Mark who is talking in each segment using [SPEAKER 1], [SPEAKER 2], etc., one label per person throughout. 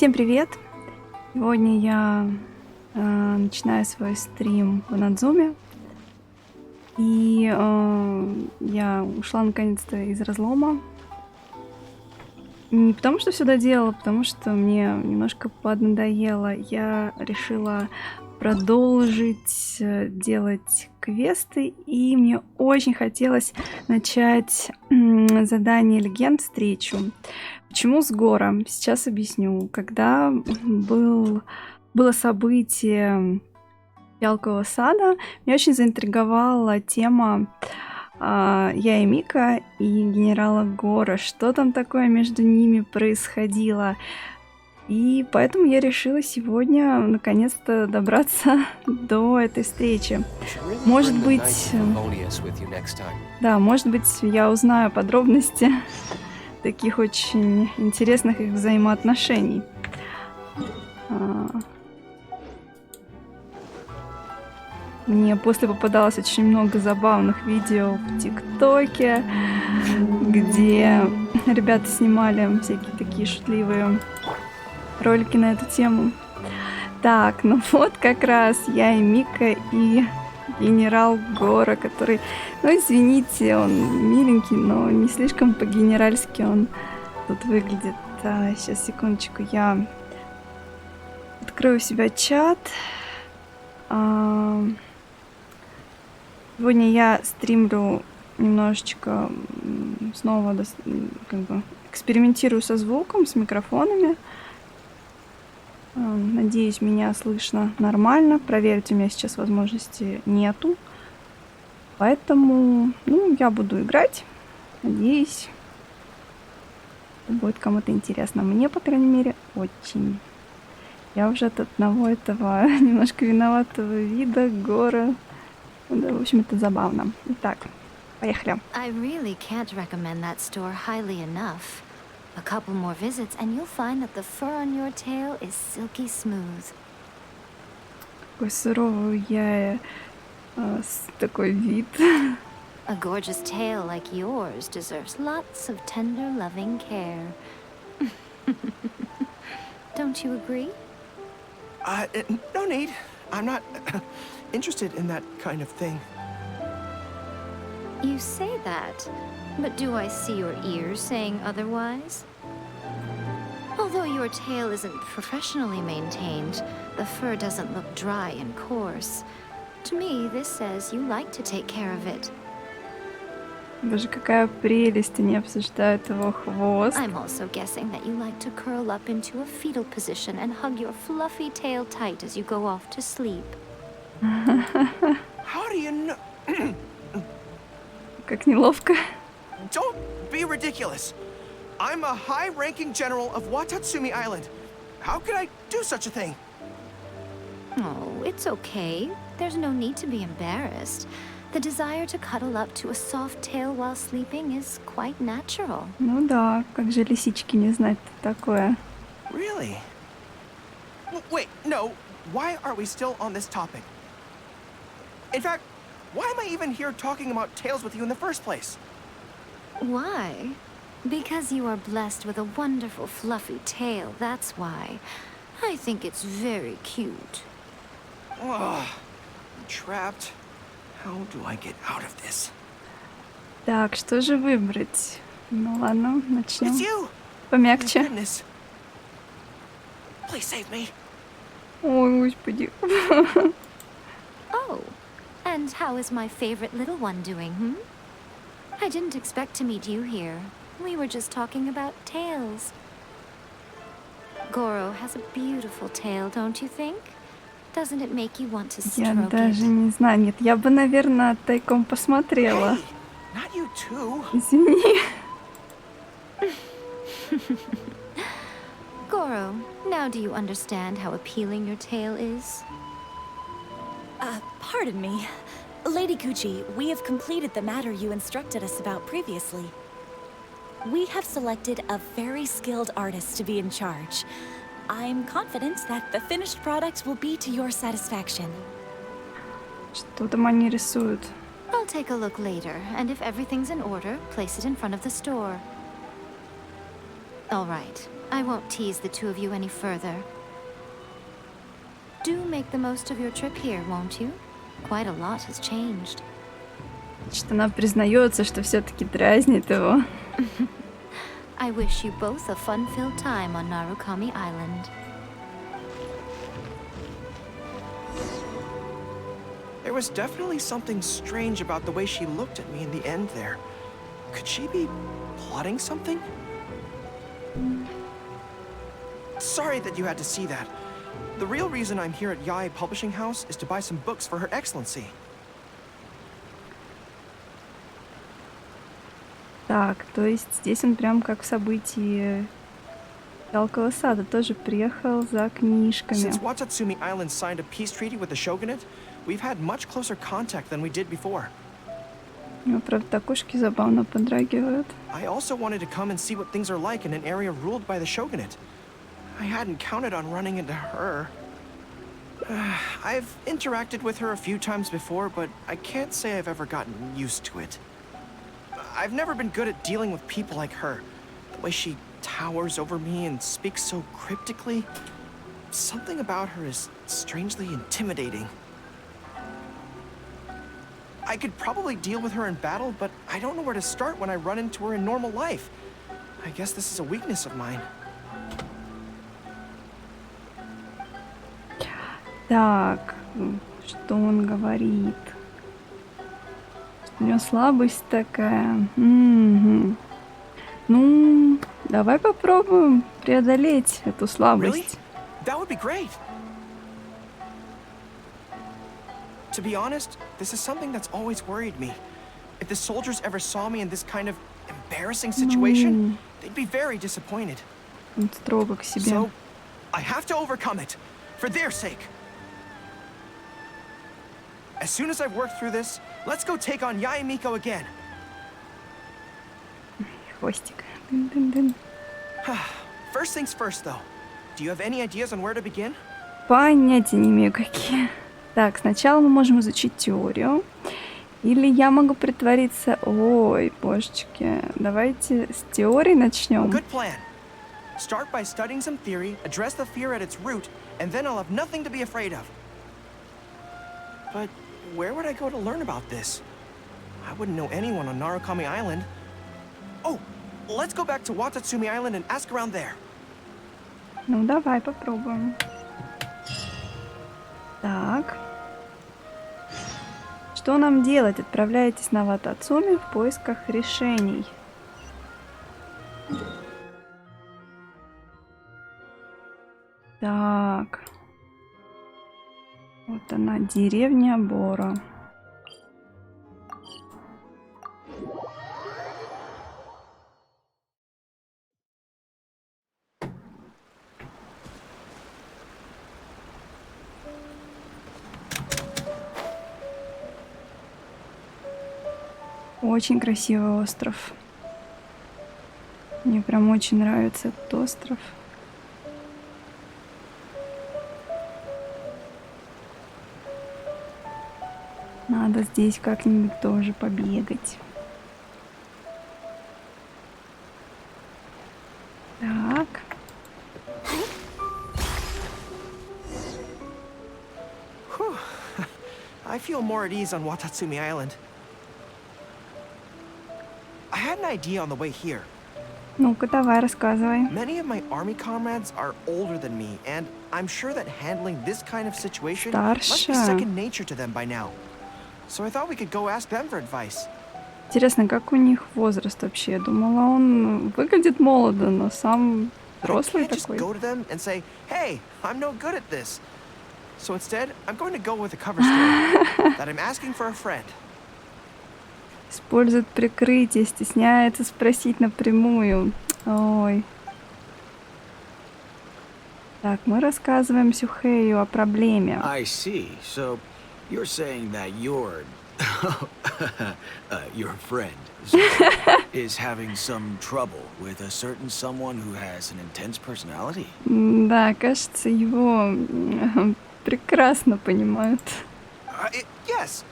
[SPEAKER 1] Всем привет! Сегодня я начинаю свой стрим в Надзуме. И я ушла наконец-то из разлома. Не потому, что все доделала, потому что мне немножко поднадоело. Я решила продолжить делать квесты, и мне очень хотелось начать задание легенд встречу. Почему с Горо? Сейчас объясню. Когда было событие Ялкового сада, меня очень заинтриговала тема я и Мика и генерала Горо. Что там такое между ними происходило? И поэтому я решила сегодня наконец-то добраться до этой встречи. Может быть, может быть, я узнаю подробности таких очень интересных их взаимоотношений. Мне после попадалось очень много забавных видео в ТикТоке, где ребята снимали всякие такие шутливые ролики на эту тему. Так, ну вот как раз я и Мика и генерал Горо, который, ну извините, он миленький, но не слишком по-генеральски он тут выглядит. Сейчас, секундочку, я открою у себя чат. Сегодня я стримлю немножечко снова, как бы экспериментирую со звуком, с микрофонами. Надеюсь, меня слышно нормально. Проверить у меня сейчас возможности нету. Поэтому, я буду играть. Надеюсь, будет кому-то интересно. Мне, по крайней мере, очень. Я уже от одного этого немножко виноватого вида Горо. Да, в общем, это забавно. Итак, поехали.
[SPEAKER 2] I really can't recommend that store highly enough. A couple more visits and you'll find that the fur on your tail is silky smooth.
[SPEAKER 1] Какой суровый такой вид.
[SPEAKER 2] A gorgeous tail like yours deserves lots of tender, loving care. Don't you agree?
[SPEAKER 3] No need. I'm not interested in that kind of thing.
[SPEAKER 2] You say that, but do I see your ears saying otherwise? Although your tail isn't professionally maintained, the fur doesn't look dry and coarse. To me, this says you like to take care of it.
[SPEAKER 1] Боже, какая прелесть, они обсуждают его хвост.
[SPEAKER 2] I'm also guessing that you like to curl up into a fetal position and hug your fluffy tail tight as you go off to sleep.
[SPEAKER 3] How do you know?
[SPEAKER 1] Как неловко.
[SPEAKER 3] Don't be ridiculous. I'm a high-ranking general of Watatsumi Island. How could I do such a thing?
[SPEAKER 2] Oh, it's okay. There's no need to be embarrassed. The desire to cuddle up to a soft tail while sleeping is quite natural.
[SPEAKER 1] Ну да, как же лисички не знать-то такое.
[SPEAKER 3] Really? Wait, no. Why are we still on this topic? In fact, why am I even here talking about tails with you in the first place?
[SPEAKER 2] Why? Because you are blessed with a wonderful fluffy tail, that's why. I think it's very cute.
[SPEAKER 3] Ugh, I'm trapped. How do I get out of this?
[SPEAKER 1] Так, что же выбрать? Ну ладно, начнем.
[SPEAKER 3] It's you!
[SPEAKER 1] Помягче.
[SPEAKER 3] Goodness. Please save me.
[SPEAKER 1] Ой, господи.
[SPEAKER 2] Oh, and how is my favorite little one doing, I didn't expect to meet you here. We were just talking about tails. Goro has a beautiful tail, don't you think? Doesn't it make you want to
[SPEAKER 1] Я
[SPEAKER 2] stroke
[SPEAKER 1] даже
[SPEAKER 2] it?
[SPEAKER 1] не знаю. Нет, я бы, наверное, тайком посмотрела.
[SPEAKER 3] Hey, not you too.
[SPEAKER 1] Извини.
[SPEAKER 2] Goro, now do you understand how appealing your tail is?
[SPEAKER 4] Pardon me. Lady Gucci, we have completed the matter you instructed us about previously. We have selected a very skilled artist to be in charge. I'm confident that the finished product will be to your satisfaction.
[SPEAKER 1] Что там они рисуют?
[SPEAKER 2] I'll take a look later, and if everything's in order, place it in front of the store. All right. I won't tease the two of you any further. Do make the most of your trip here, won't you? Quite a lot has changed.
[SPEAKER 1] Что она признается, что все-таки дразнит его.
[SPEAKER 2] I wish you both a fun-filled time on Narukami Island.
[SPEAKER 3] There was definitely something strange about the way she looked at me in the end there. Could she be plotting something? Sorry that you had to see that. The real reason I'm here at Yae Publishing House is to buy some books for Her Excellency.
[SPEAKER 1] Так, то есть здесь он прям как в событии Жалкого сада тоже приехал за книжками.
[SPEAKER 3] Since Watatsumi Island signed a peace treaty with the shogunate, we've had much closer contact than we did before.
[SPEAKER 1] Ну, правда, так ушки забавно подрагивают.
[SPEAKER 3] I also wanted to come and see what things are like in an area ruled by the shogunate. I hadn't counted on running into her. I've interacted with her a few times before, but I can't say I've ever gotten used to it. I've never been good at dealing with people like her. The way she towers over me and speaks so cryptically. Something about her is strangely intimidating. I could probably deal with her in battle, but I don't know where to start when I run into her in normal life. I guess this is a weakness of mine.
[SPEAKER 1] Так, что он говорит? У него слабость такая. Ну, давай попробуем преодолеть эту
[SPEAKER 3] Really?
[SPEAKER 1] слабость.
[SPEAKER 3] That would be great. To be honest, this is something that's always worried me. If the soldiers ever saw me in this kind of embarrassing situation, they'd be very disappointed.
[SPEAKER 1] Он строго к себе.
[SPEAKER 3] So, I have to overcome it, for their sake. As soon as I've worked through this, let's go take on Yae Miko again.
[SPEAKER 1] Хвостик. Дын-дын-дын.
[SPEAKER 3] First things first, though. Do you have any ideas on where to begin?
[SPEAKER 1] Понятия не имею, какие. Так, сначала мы можем изучить теорию. Или я могу притвориться... Ой, божечки. Давайте с теории начнем.
[SPEAKER 3] Good plan. Start by studying some theory, address the fear at its root, and then I'll have nothing to be afraid of. But where would I go to learn about this? I wouldn't know anyone on Narukami Island. Oh, let's go back to Watatsumi Island and ask around there.
[SPEAKER 1] Ну, давай попробуем. Так. Что нам делать? Отправляйтесь на Ватацуми в поисках решений. Так. Вот она, деревня Горо. Очень красивый остров. Мне прям очень нравится этот остров. Надо здесь как-нибудь тоже побегать. Так.
[SPEAKER 3] Whew. I feel more at ease on Watatsumi Island. I had an idea on the way here.
[SPEAKER 1] Ну-ка, давай, рассказывай.
[SPEAKER 3] Many of my army comrades are older than me, and I'm sure that handling this kind of situation must be
[SPEAKER 1] Старше.
[SPEAKER 3] second nature to them by now. So I thought we could go ask them for advice.
[SPEAKER 1] Интересно, как у них возраст вообще? Я думала, он выглядит молодо, но сам
[SPEAKER 3] I
[SPEAKER 1] взрослый
[SPEAKER 3] can't just
[SPEAKER 1] такой.
[SPEAKER 3] go to them and say, hey, I'm no good at this. So instead, I'm going to go with a cover story that I'm asking for a friend.
[SPEAKER 1] Использует прикрытие, стесняется спросить напрямую. Ой. Так, мы рассказываем Сюхею о проблеме.
[SPEAKER 5] I see. So you're saying that your friend is having some trouble with a certain someone who has an intense personality?
[SPEAKER 1] Да, кажется, его прекрасно понимают.
[SPEAKER 3] Yes.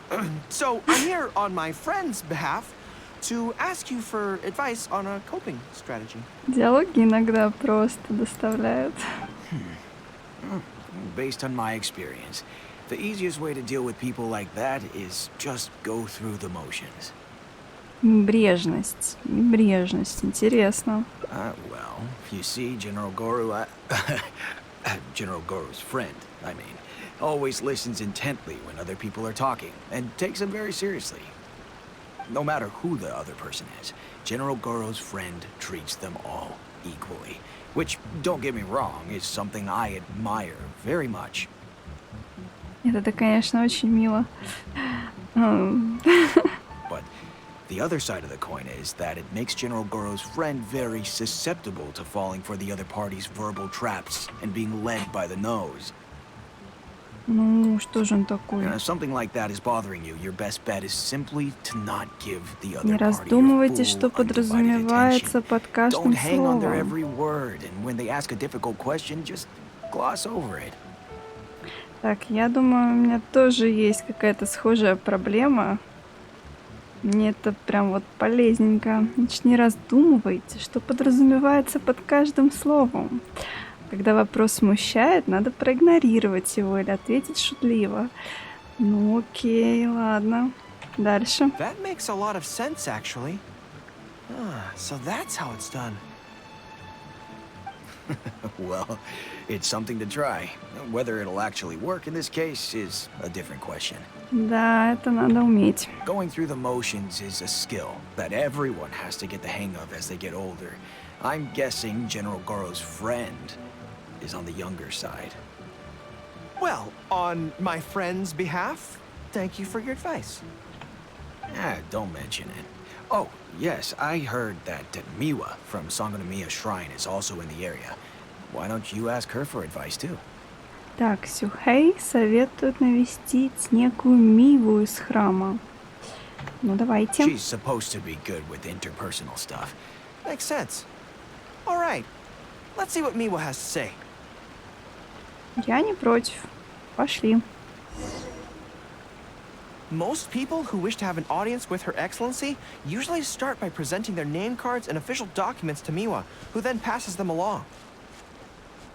[SPEAKER 3] So I'm here on my friend's behalf. to ask you for advice on a coping strategy.
[SPEAKER 1] Диалоги иногда просто доставляют.
[SPEAKER 5] Based on my experience, the easiest way to deal with people like that is just go through the motions.
[SPEAKER 1] Небрежность, интересно.
[SPEAKER 5] Well, you see, General Goru, General Goru's friend, I mean, always listens intently when other people are talking and takes them very seriously. No matter who the other person is, General Goro's friend treats them all equally, which, don't get me wrong, is something I admire very much.
[SPEAKER 1] Это, конечно, очень мило.
[SPEAKER 5] But the other side of the coin is that it makes General Goro's friend very susceptible to falling for the other party's verbal traps and being led by the nose.
[SPEAKER 1] Ну, что же он такой?
[SPEAKER 5] If something like that is bothering you, your best bet is simply to not give the
[SPEAKER 1] Не
[SPEAKER 5] other party your
[SPEAKER 1] раздумывайте, что
[SPEAKER 5] full undivided
[SPEAKER 1] подразумевается
[SPEAKER 5] attention.
[SPEAKER 1] под
[SPEAKER 5] Don't
[SPEAKER 1] каждым
[SPEAKER 5] hang on their
[SPEAKER 1] словом.
[SPEAKER 5] every word, and when they ask a difficult question, just gloss over it.
[SPEAKER 1] Так, я думаю, у меня тоже есть какая-то схожая проблема. Мне это прям вот полезненько. Значит, не раздумывайте, что подразумевается под каждым словом. Когда вопрос смущает, надо проигнорировать его или ответить шутливо. Ну окей, ладно. Дальше.
[SPEAKER 3] That makes a lot of sense, actually. So that's how it's done.
[SPEAKER 5] Well, it's something to try. Whether it'll actually work in this case is a different question.
[SPEAKER 1] Да, это надо уметь.
[SPEAKER 5] Going through the motions is a skill that everyone has to get the hang of as they get older. I'm guessing General Goro's friend is on the younger side.
[SPEAKER 3] Well, on my friend's behalf, thank you for your advice.
[SPEAKER 5] Don't mention it. Oh, yes, I heard that Miwa from Sangonomiya Shrine is also in the area. Why don't you ask her for advice too?
[SPEAKER 1] Так, Сюхэй советует навестить некую Миву из храма. Ну, давайте.
[SPEAKER 5] She's supposed to be good with interpersonal stuff.
[SPEAKER 3] Makes sense. All right, let's see what Miwa has to say.
[SPEAKER 1] Я не против. Пошли.
[SPEAKER 3] Most people who wish to have an audience with Her Excellency usually start by presenting their name cards and official documents to Miwa, who then passes them along.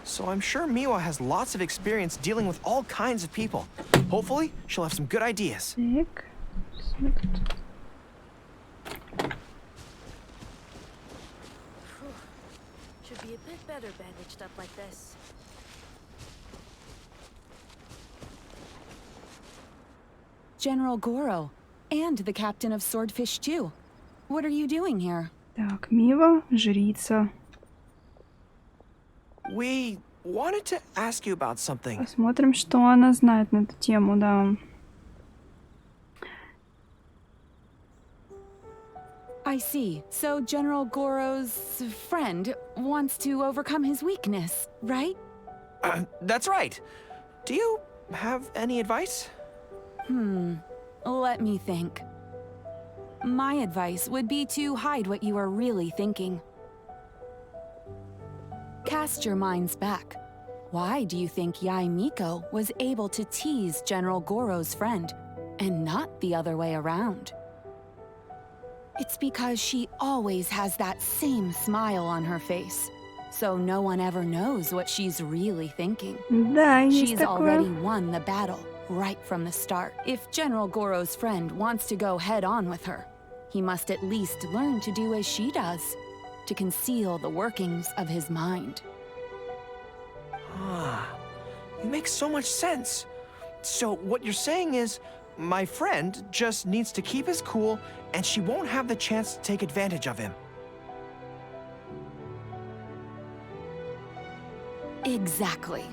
[SPEAKER 3] So I'm sure Miwa has lots of experience dealing with all kinds of people. Hopefully, she'll have some good ideas.
[SPEAKER 1] Так.
[SPEAKER 4] Should be a bit better bandaged up like this. General Goro, and the captain of Swordfish too. What are you doing here?
[SPEAKER 1] Так, Мива, жрица.
[SPEAKER 3] We wanted to ask you about something.
[SPEAKER 1] Посмотрим, что она знает на эту тему, да.
[SPEAKER 4] I see. So General Goro's friend wants to overcome his weakness, right?
[SPEAKER 3] That's right. Do you have any advice?
[SPEAKER 4] Let me think. My advice would be to hide what you are really thinking. Cast your minds back. Why do you think Yae Miko was able to tease General Goro's friend, and not the other way around? It's because she always has that same smile on her face, so no one ever knows what she's really thinking.
[SPEAKER 1] Да, есть
[SPEAKER 4] She's
[SPEAKER 1] такое.
[SPEAKER 4] already won the battle right from the start. If General Goro's friend wants to go head-on with her, he must at least learn to do as she does, to conceal the workings of his mind.
[SPEAKER 3] You make so much sense. So what you're saying is, my friend just needs to keep his cool, and she won't have the chance to take advantage of him.
[SPEAKER 4] Exactly.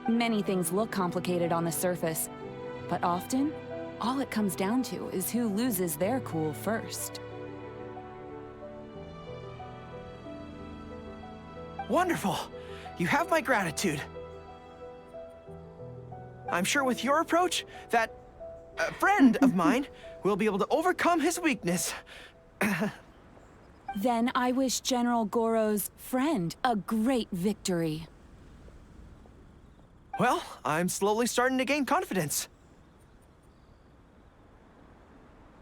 [SPEAKER 4] Many things look complicated on the surface, but often, all it comes down to is who loses their cool first.
[SPEAKER 3] Wonderful. You have my gratitude. I'm sure with your approach, that friend of mine will be able to overcome his weakness.
[SPEAKER 4] Then I wish General Goro's friend a great victory.
[SPEAKER 3] Well, I'm slowly starting to gain confidence.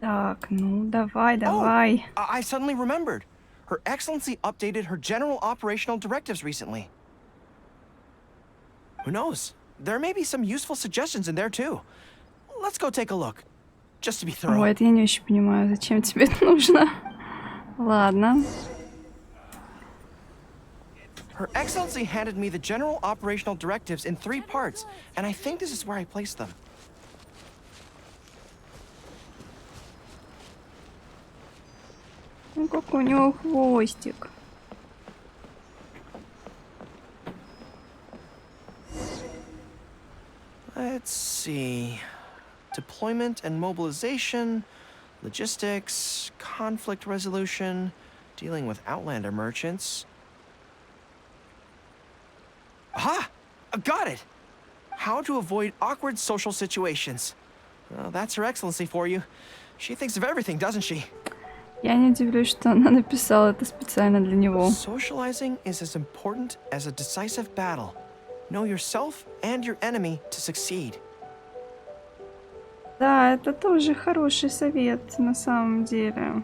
[SPEAKER 1] Так, ну давай,
[SPEAKER 3] Oh,
[SPEAKER 1] давай.
[SPEAKER 3] I suddenly remembered. Her Excellency updated her general operational directives recently. Who knows? There may be some useful suggestions in there too. Let's go take a look, just to be thorough.
[SPEAKER 1] Ой, это я не очень понимаю, зачем тебе это нужно. Ладно.
[SPEAKER 3] Her Excellency handed me the general operational directives in 3 parts, and I think this is where I placed them.
[SPEAKER 1] Ну, какой у него хвостик.
[SPEAKER 3] Let's see. Deployment and mobilization, logistics, conflict resolution, dealing with Outlander merchants. Aha! Got it! How to avoid awkward social situations. Well, that's Her Excellency for you. She thinks of everything, doesn't she?
[SPEAKER 1] Я не удивлюсь, что она написала это специально для него.
[SPEAKER 3] Socializing is as important as a decisive battle. Know yourself and your enemy to succeed.
[SPEAKER 1] Да, это тоже хороший совет на самом деле.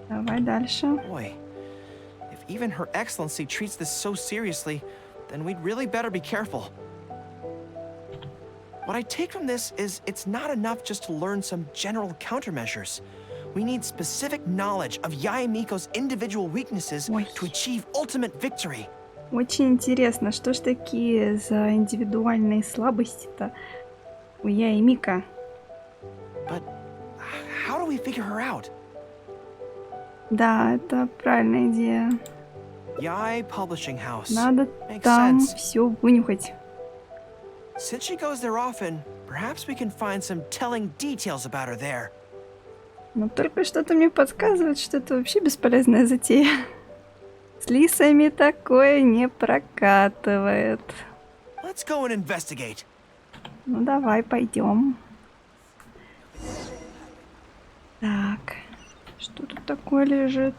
[SPEAKER 1] Давай дальше.
[SPEAKER 3] Boy, if even Her Excellency treats this so seriously, then we'd really better be careful. What I take from this is it's not enough just to learn some general countermeasures. We need specific knowledge of Yae Miko's individual weaknesses
[SPEAKER 1] Ой.
[SPEAKER 3] to achieve ultimate victory.
[SPEAKER 1] Очень интересно, что ж такие за индивидуальные слабости-то у я и Мика?
[SPEAKER 3] But how do we figure her out?
[SPEAKER 1] Да, это правильная идея.
[SPEAKER 3] Yae Publishing House.
[SPEAKER 1] Надо
[SPEAKER 3] Makes
[SPEAKER 1] там
[SPEAKER 3] sense.
[SPEAKER 1] все вынюхать.
[SPEAKER 3] Since she goes there often, perhaps we can find some telling details about her there.
[SPEAKER 1] Но только что-то мне подсказывает, что это вообще бесполезная затея. С лисами такое не прокатывает.
[SPEAKER 3] Let's go and investigate.
[SPEAKER 1] Ну давай, пойдем. Так, что тут такое лежит?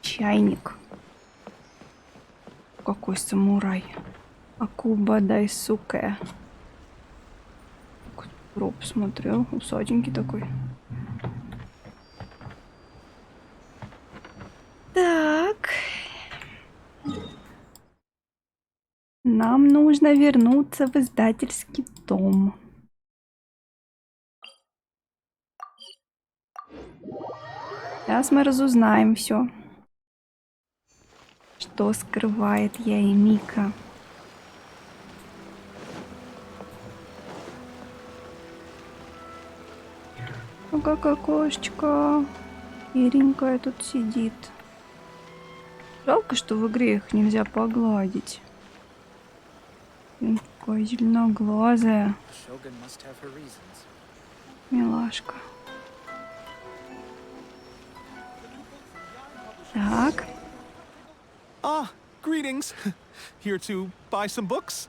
[SPEAKER 1] Чайник. Какой самурай. Акуба Дайсуке. Гроб смотрел, усатенький такой. Так. Нам нужно вернуться в издательский дом. Сейчас мы разузнаем все, что скрывает я и Мика. Ну какая кошечка серенькая тут сидит. Жалко, что в игре их нельзя погладить. Какая зеленоглазая. Милашка. Так.
[SPEAKER 6] Ah, greetings. Here to buy some books?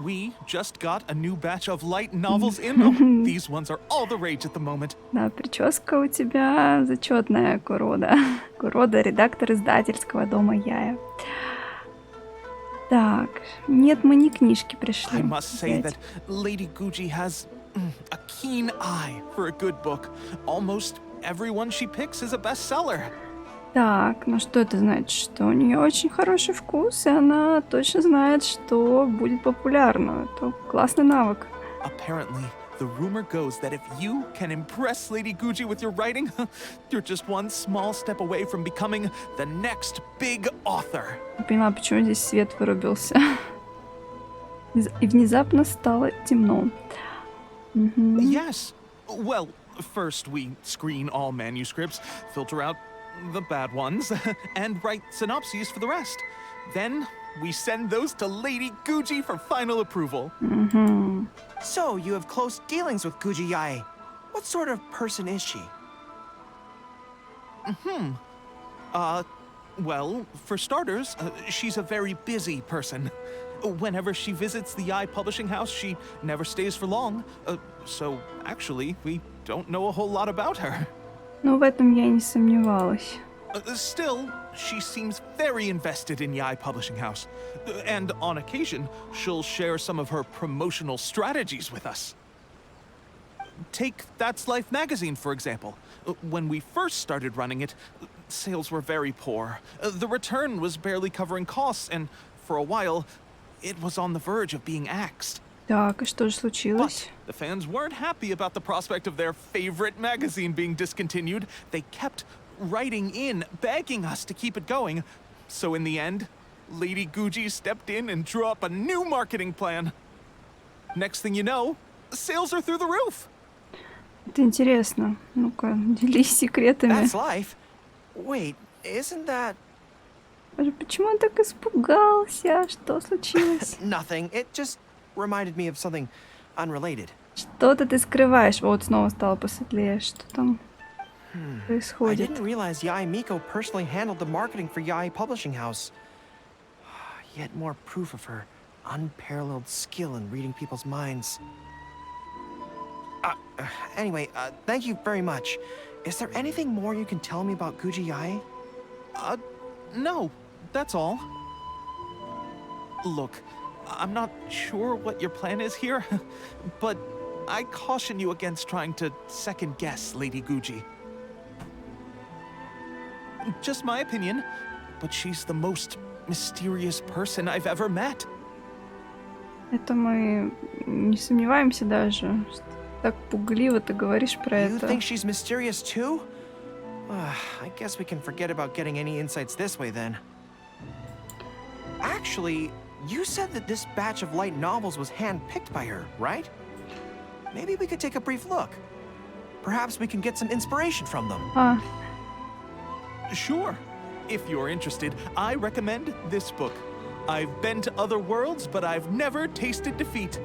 [SPEAKER 6] We just got a new batch of light novels in. Oh, these ones are all the rage at the moment.
[SPEAKER 1] Да, прическа у тебя зачетная, Курода. Курода, редактор издательского дома Яя. Так, нет, мы не книжки пришли.
[SPEAKER 6] I must say
[SPEAKER 1] взять.
[SPEAKER 6] that Lady Gucci has a keen eye for a good book. Almost everyone she picks is a bestseller.
[SPEAKER 1] Так, ну что это значит? Что у нее очень хороший вкус, и она точно знает, что будет популярно. Это классный навык.
[SPEAKER 6] Apparently, the rumor goes that if you can impress Lady Gucci with your writing, you're just one small step away from becoming the next big author.
[SPEAKER 1] Не поняла, почему здесь свет вырубился. И внезапно стало темно. Мгм.
[SPEAKER 6] Yes. Well, first we screen all manuscripts, filter out the bad ones, and write synopses for the rest. Then we send those to Lady Gucci for final approval.
[SPEAKER 1] Мгм.
[SPEAKER 3] So, you have close dealings with Guji Yae. What sort of person is she?
[SPEAKER 6] Well, for starters, she's a very busy person. Whenever she visits the Eye Publishing House, she never stays for long. So, actually, we don't know a whole lot about her.
[SPEAKER 1] Ну, в этом я и не сомневалась.
[SPEAKER 6] Still, she seems very invested in Yai Publishing House. And on occasion, she'll share some of her promotional strategies with us. Take That's Life magazine, for example. When we first started running it, sales were very poor. The return was barely covering costs, and for a while, it was on the verge of being axed.
[SPEAKER 1] Так, и что же случилось?
[SPEAKER 6] But the fans weren't happy about the prospect of their favorite magazine being discontinued. They kept writing in, begging us to keep it going. So in the end, Lady Guji stepped in and drew up a new marketing plan. Next thing you know, sales are through the roof.
[SPEAKER 1] Это интересно. Ну-ка, делись секретами.
[SPEAKER 3] That's life. Wait, isn't that...
[SPEAKER 1] Боже, почему он так испугался? Что случилось?
[SPEAKER 3] Nothing. It just reminded me of something unrelated.
[SPEAKER 1] Что-то ты скрываешь. Вот снова стало посветлее. Что там
[SPEAKER 3] I
[SPEAKER 1] происходит?
[SPEAKER 3] didn't realize Yai Miko personally handled the marketing for Yai Publishing House. Yet more proof of her unparalleled skill in reading people's minds. Anyway, thank you very much. Is there anything more you can tell me about Guji Yai?
[SPEAKER 6] No, that's all. Look, I'm not sure what your plan is here, but I caution you against trying to second-guess Lady Guji. Just my opinion, but she's the most mysterious person I've ever met.
[SPEAKER 1] Это мы не сомневаемся даже. Что так пугливо ты говоришь про
[SPEAKER 3] You
[SPEAKER 1] это.
[SPEAKER 3] think she's mysterious too? I guess we can forget about getting any insights this way then. Actually, you said that this batch of light novels was hand-picked by her, right? Maybe we could take a brief look. Perhaps we can get some inspiration from them.
[SPEAKER 1] А,
[SPEAKER 6] Sure. If you're interested, I recommend this book. I've been to other worlds, but I've never tasted defeat.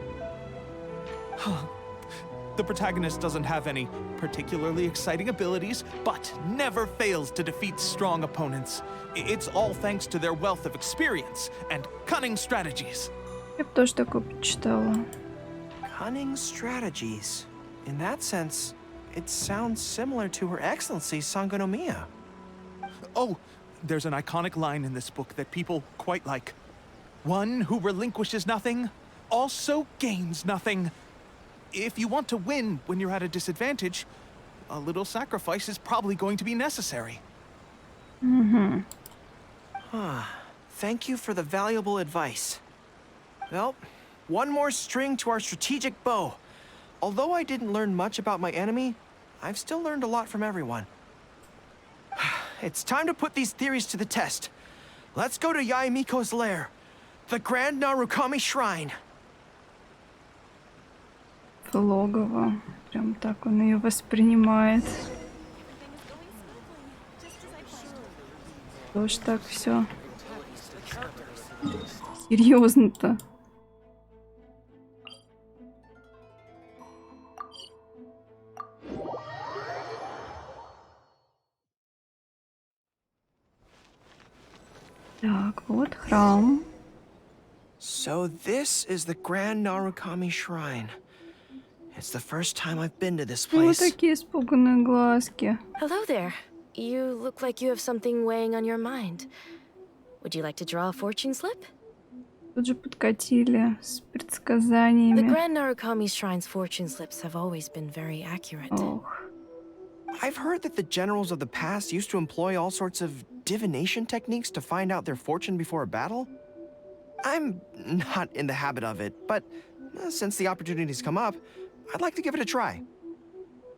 [SPEAKER 6] The protagonist doesn't have any particularly exciting abilities, but never fails to defeat strong opponents. It's all thanks to their wealth of experience and cunning strategies.
[SPEAKER 1] я бы тоже такое почитала.
[SPEAKER 3] Cunning strategies. In that sense, it sounds similar to Her Excellency's Sangonomiya.
[SPEAKER 6] Oh, there's an iconic line in this book that people quite like. One who relinquishes nothing also gains nothing. If you want to win when you're at a disadvantage, a little sacrifice is probably going to be necessary.
[SPEAKER 3] Thank you for the valuable advice. Well, one more string to our strategic bow. Although I didn't learn much about my enemy, I've still learned a lot from everyone. It's time to put these theories to the test. Let's go to Yai Miko's lair, the Grand Narukami Shrine.
[SPEAKER 1] Логово. Прям так он ее воспринимает. Что ж так все серьезно-то? Так, вот храм.
[SPEAKER 3] So this is the Grand Narukami Shrine. It's the first time I've been to this
[SPEAKER 1] Вот
[SPEAKER 3] place.
[SPEAKER 1] такие испуганные глазки.
[SPEAKER 7] Hello there. You look like you have something weighing on your mind. Would you like to draw a fortune slip?
[SPEAKER 1] Тут же подкатили с
[SPEAKER 7] The
[SPEAKER 1] предсказаниями.
[SPEAKER 7] Grand Narukami Shrine's fortune slips have always been very accurate.
[SPEAKER 1] Ох.
[SPEAKER 3] I've heard that the generals of the past used to employ all sorts of divination techniques to find out their fortune before a battle. I'm not in the habit of it, but since the opportunities come up, I'd like to give it a try.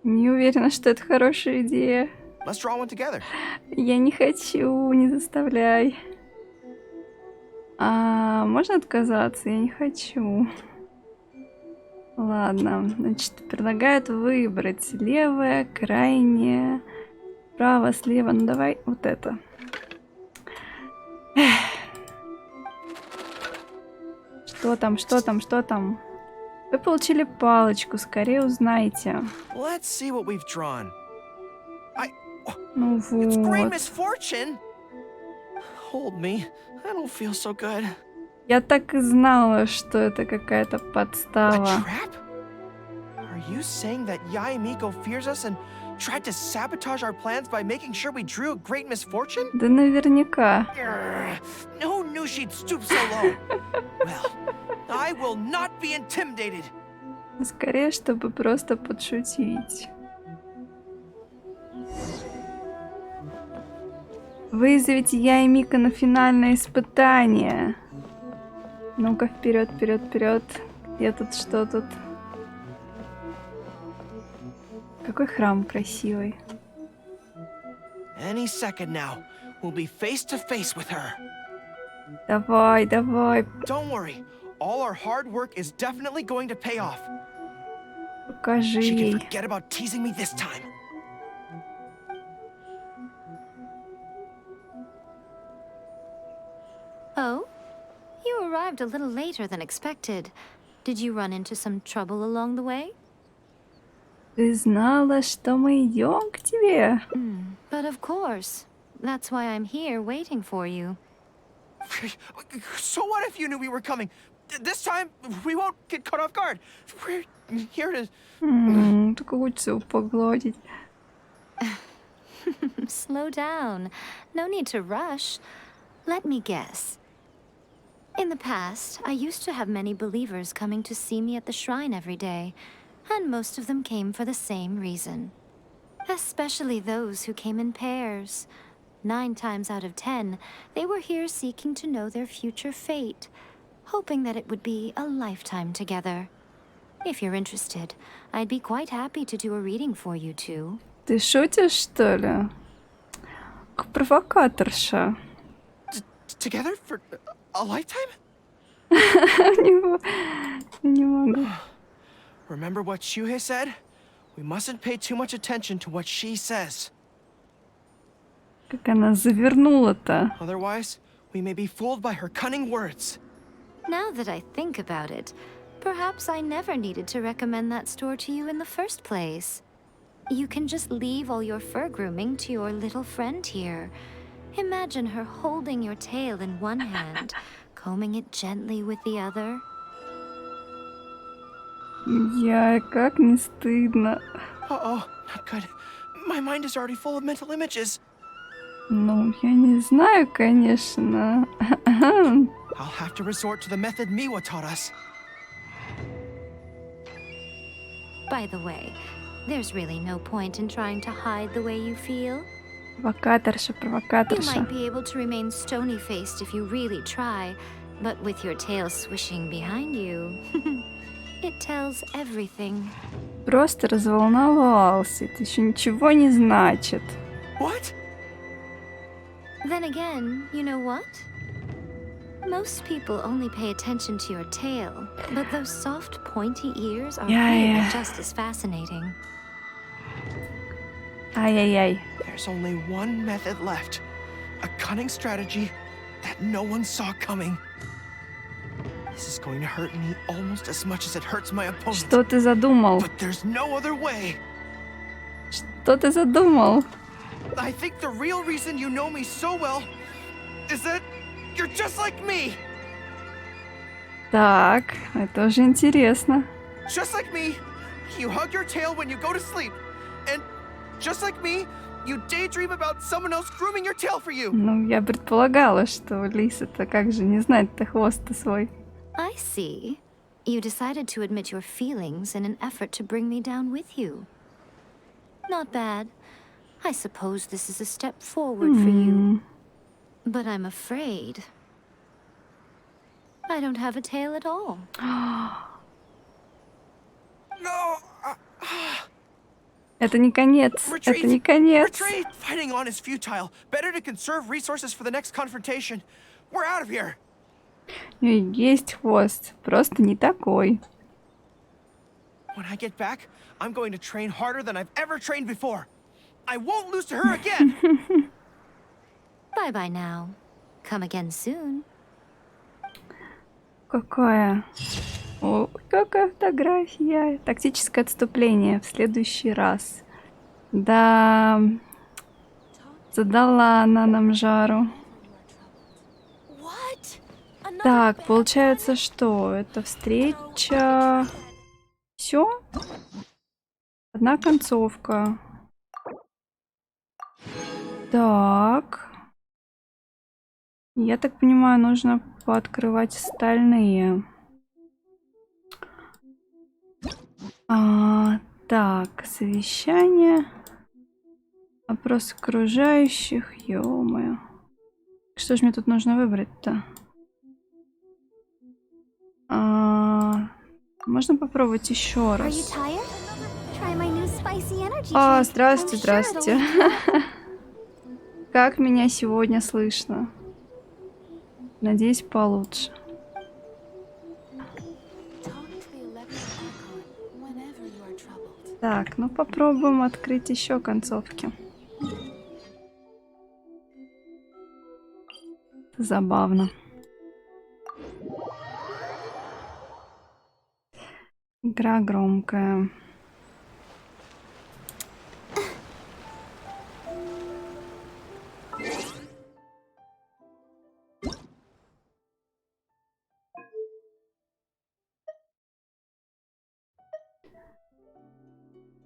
[SPEAKER 1] Не уверена, что это хорошая идея.
[SPEAKER 3] Let's draw one together.
[SPEAKER 1] Я не хочу, не заставляй. Можно отказаться? Я не хочу. Ладно, значит, предлагают выбрать левое, крайнее, право, слева. Ну давай вот это. Что там, что там, что там? Вы получили палочку, скорее узнайте.
[SPEAKER 3] Let's see what we've drawn.
[SPEAKER 1] Ну
[SPEAKER 3] It's great
[SPEAKER 1] вот.
[SPEAKER 3] misfortune. Hold me. I don't feel so good.
[SPEAKER 1] Я так и знала, что это какая-то
[SPEAKER 3] A
[SPEAKER 1] подстава.
[SPEAKER 3] trap? Are you saying that Yai Miko fears us and tried to sabotage our plans by making sure we drew a great misfortune?
[SPEAKER 1] Да наверняка.
[SPEAKER 3] Who knew she'd stoop so low? Well, I will not be intimidated.
[SPEAKER 1] Скорее, чтобы просто подшутить. Вызовите я и Мика на финальное испытание. Ну-ка, вперед, вперед, вперед. Где тут, что тут? Какой храм красивый.
[SPEAKER 3] Any second now, we'll be face to face with her.
[SPEAKER 1] Давай, давай,
[SPEAKER 3] Don't worry, all our hard work is definitely going to pay off.
[SPEAKER 1] покажи
[SPEAKER 3] She can
[SPEAKER 1] ей.
[SPEAKER 3] forget about teasing me this time.
[SPEAKER 2] Oh? You arrived a little later than expected. Did you run into some trouble along the way?
[SPEAKER 1] Ты знала, что мы идем к тебе?
[SPEAKER 2] But of course. That's why I'm here waiting for you.
[SPEAKER 3] So what if you knew we were coming? This time, we won't get caught off guard. We're here to...
[SPEAKER 1] Только хочется погладить.
[SPEAKER 2] Slow down. No need to rush. Let me guess. In the past, I used to have many believers coming to see me at the shrine every day, and most of them came for the same reason. Especially those who came in pairs. 9 times out of 10, they were here seeking to know their future fate, hoping that it would be a lifetime together. If you're interested, I'd be quite happy to do a reading for you two.
[SPEAKER 1] Ты шутишь, что ли? Как провокаторша.
[SPEAKER 3] Together for a lifetime?
[SPEAKER 1] Не могу.
[SPEAKER 3] Remember what Shuhei said? We mustn't pay too much attention to what she says.
[SPEAKER 1] Как она завернула-то.
[SPEAKER 3] Otherwise, we may be fooled by her cunning words.
[SPEAKER 2] Now that I think about it, perhaps I never needed to recommend that store to you in the first place. You can just leave all your fur grooming to your little friend here. Imagine her holding your tail in one hand, combing it gently with the other.
[SPEAKER 1] Я, как не стыдно.
[SPEAKER 3] Uh-oh, not good. My mind is already full of mental images.
[SPEAKER 1] Ну, я не знаю, конечно.
[SPEAKER 3] I'll have to resort to the method Miwa taught us.
[SPEAKER 2] By the way, there's really no point in trying to hide the way you feel.
[SPEAKER 1] Провокаторша,
[SPEAKER 2] You
[SPEAKER 1] провокаторша.
[SPEAKER 2] might be able to remain stony-faced if you really try, but with your tail swishing behind you, it tells everything.
[SPEAKER 1] Просто разволновался. Это еще ничего не значит.
[SPEAKER 3] What?
[SPEAKER 2] Then again, you know what? Most people only pay attention to your tail, but those soft, pointy ears are really just as fascinating.
[SPEAKER 1] Ай-яй-яй.
[SPEAKER 3] There's only one method left. A cunning strategy that no one saw coming. This is going to hurt me almost as much as it hurts my opponent.
[SPEAKER 1] Что ты задумал?
[SPEAKER 3] But there's no other way.
[SPEAKER 1] Что ты задумал?
[SPEAKER 3] I think the real reason you know me so well is that you're just like me.
[SPEAKER 1] Так, это уже интересно.
[SPEAKER 3] Just like me, you hug your tail when you go to sleep. And just like me, you daydream about someone else grooming your tail for you.
[SPEAKER 1] Ну, я предполагала, что лиса-то как же не знать-то хвост-то свой.
[SPEAKER 2] I see. You decided to admit your feelings in an effort to bring me down with you. Not bad. I suppose this is a step forward for you. But I'm afraid I don't have a tail at all.
[SPEAKER 3] No.
[SPEAKER 1] Это не конец.
[SPEAKER 3] Retreat.
[SPEAKER 1] Это не конец.
[SPEAKER 3] Retreat. Fighting on is futile. Better to conserve resources for the next confrontation. We're out of here.
[SPEAKER 1] У нее есть хвост, просто не такой.
[SPEAKER 3] When I get back, I'm going to train harder than I've ever trained before. I won't lose to her again.
[SPEAKER 2] Bye-bye now. Come again soon.
[SPEAKER 1] Какая? О, какая фотография. Тактическое отступление в следующий раз. Да, задала она нам жару. Так, получается, что это встреча. Все? Одна концовка. Так. Я так понимаю, нужно пооткрывать остальные. Так, совещание. Опрос окружающих. Ё-моё. Что же мне тут нужно выбрать-то? Можно попробовать еще раз? Здравствуйте, здравствуйте. Как меня сегодня слышно? Надеюсь, получше. Так, ну попробуем открыть еще концовки. Забавно. Игра громкая.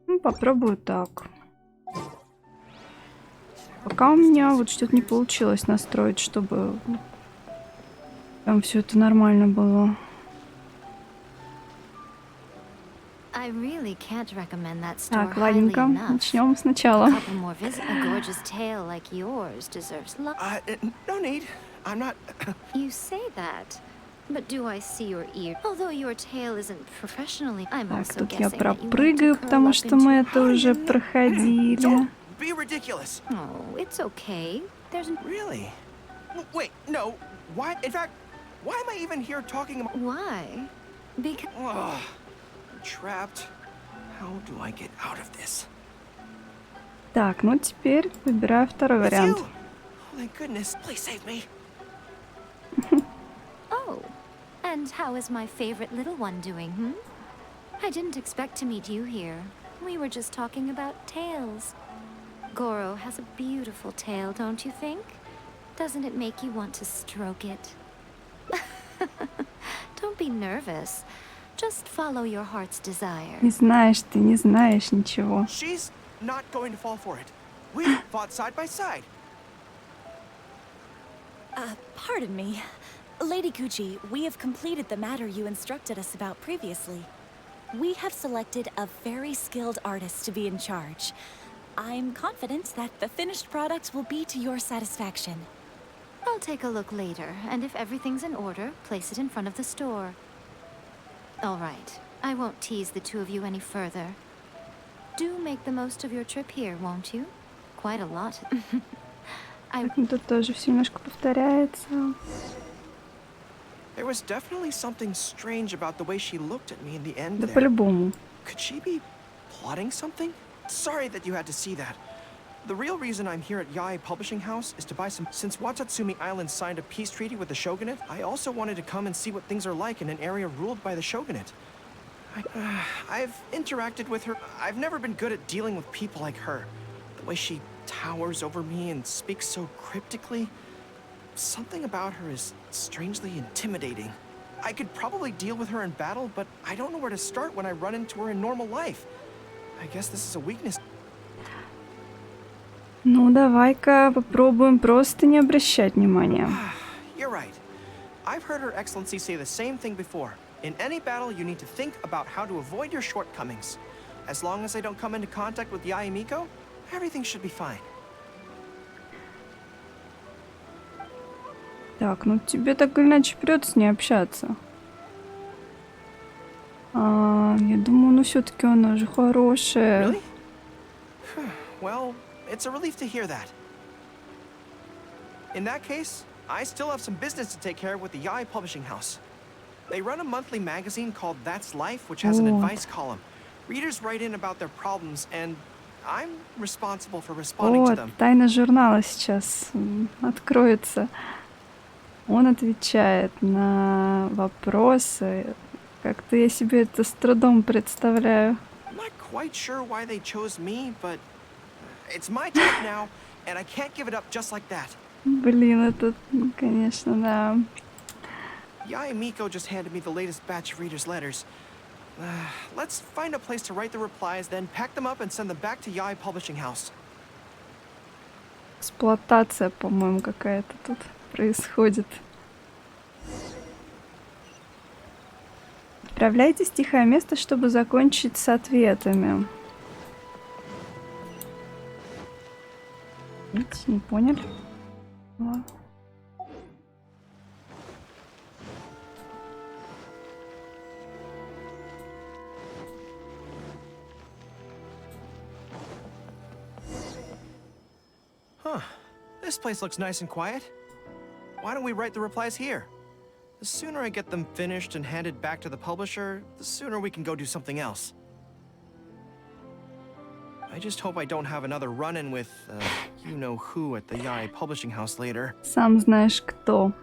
[SPEAKER 1] Ну, попробую так. Пока у меня вот что-то не получилось настроить, чтобы там все это нормально было.
[SPEAKER 2] I really can't recommend that store
[SPEAKER 1] Так,
[SPEAKER 2] highly
[SPEAKER 1] ладненько.
[SPEAKER 2] enough.
[SPEAKER 1] Начнем сначала.
[SPEAKER 2] A couple more visits. A gorgeous tale like yours deserves luck.
[SPEAKER 3] No need. I'm not...
[SPEAKER 2] You say that, but do I see your ear? Although your tale isn't professionally, I'm
[SPEAKER 1] Так,
[SPEAKER 2] also
[SPEAKER 1] тут я
[SPEAKER 2] guessing that you want to
[SPEAKER 1] пропрыгаю,
[SPEAKER 2] curl
[SPEAKER 1] потому
[SPEAKER 2] up
[SPEAKER 1] что мы
[SPEAKER 2] into...
[SPEAKER 1] это уже проходили.
[SPEAKER 3] Don't be ridiculous.
[SPEAKER 2] Oh, it's okay. There's...
[SPEAKER 3] Really? Wait, no. Why? In fact, why am I even here talking about...
[SPEAKER 2] Why? Because...
[SPEAKER 3] Ugh, I'm trapped. How do I get out of this?
[SPEAKER 1] Так, ну теперь выбираю второй
[SPEAKER 3] It's
[SPEAKER 1] вариант.
[SPEAKER 3] you. Oh, thank goodness. Please save me.
[SPEAKER 2] Oh, and how is my favorite little one doing, hmm? I didn't expect to meet you here. We were just talking about tails. Goro has a beautiful tail, don't you think? Doesn't it make you want to stroke it? Don't be nervous. Just follow your heart's desire.
[SPEAKER 1] Не знаешь ты, не знаешь ничего.
[SPEAKER 3] She's not going to fall for it. We fought side by side.
[SPEAKER 4] Pardon me. Lady Gucci, we have completed the matter you instructed us about previously. We have selected a very skilled artist to be in charge. I'm confident that the finished product will be to your satisfaction.
[SPEAKER 2] I'll take a look later, and if everything's in order, place it in front of the store. All right. I won't tease the two of you any further. Do make the most of your trip here, won't you? Quite a lot.
[SPEAKER 1] Так, ну тут тоже все немножко повторяется.
[SPEAKER 3] There was definitely something strange about the way she looked at me in the end
[SPEAKER 1] Да
[SPEAKER 3] there.
[SPEAKER 1] по-любому.
[SPEAKER 3] Could she be plotting something? Sorry that you had to see that. The real reason I'm here at Yae Publishing House is to buy some... Since Watatsumi Island signed a peace treaty with the shogunate, I also wanted to come and see what things are like in an area ruled by the shogunate. I've interacted with her. I've never been good at dealing with people like her. The way she towers over me and speaks so cryptically. Something about her is strangely intimidating. I could probably deal with her in battle, but I don't know where to start when I run into her in normal life. I guess this is a weakness.
[SPEAKER 1] Ну, давай-ка попробуем просто не обращать внимания.
[SPEAKER 3] You're right. I've heard Her Excellency say the same thing before. In any battle, you need to think about how to avoid your shortcomings. As long as I don't come into contact with Yae Miko, everything should be fine.
[SPEAKER 1] Так, ну тебе так или иначе придется с ней общаться. Я думаю, ну все-таки она же хорошая.
[SPEAKER 3] Really? Well, it's a relief to hear that. In that case, I still have some business to take care of with the Yae Publishing House. They run a monthly magazine called That's Life, which has an advice column. Readers write in about their problems, and I'm responsible for responding to
[SPEAKER 1] Вот,
[SPEAKER 3] them.
[SPEAKER 1] тайна журнала сейчас откроется. Он отвечает на вопросы. Как-то я себе это с трудом представляю.
[SPEAKER 3] I'm not quite sure why they chose me, but it's my time now, and I can't give it up just like that.
[SPEAKER 1] Блин, это, конечно, да.
[SPEAKER 3] Yae Miko just handed me the latest batch of readers' letters. Let's find a place to write the replies, then pack them up and send them back to Yae Publishing House.
[SPEAKER 1] Эксплуатация, по-моему, какая-то тут происходит. Отправляйтесь в тихое место, чтобы закончить с ответами. Видите, не поняли? О.
[SPEAKER 3] Huh. This place looks nice and quiet. Why don't we write the replies here? The sooner I get them finished and handed back to the publisher, the sooner we can go do something else. I just hope I don't have another run-in with, you-know-who at the Yai publishing house later.
[SPEAKER 1] Сам знаешь кто.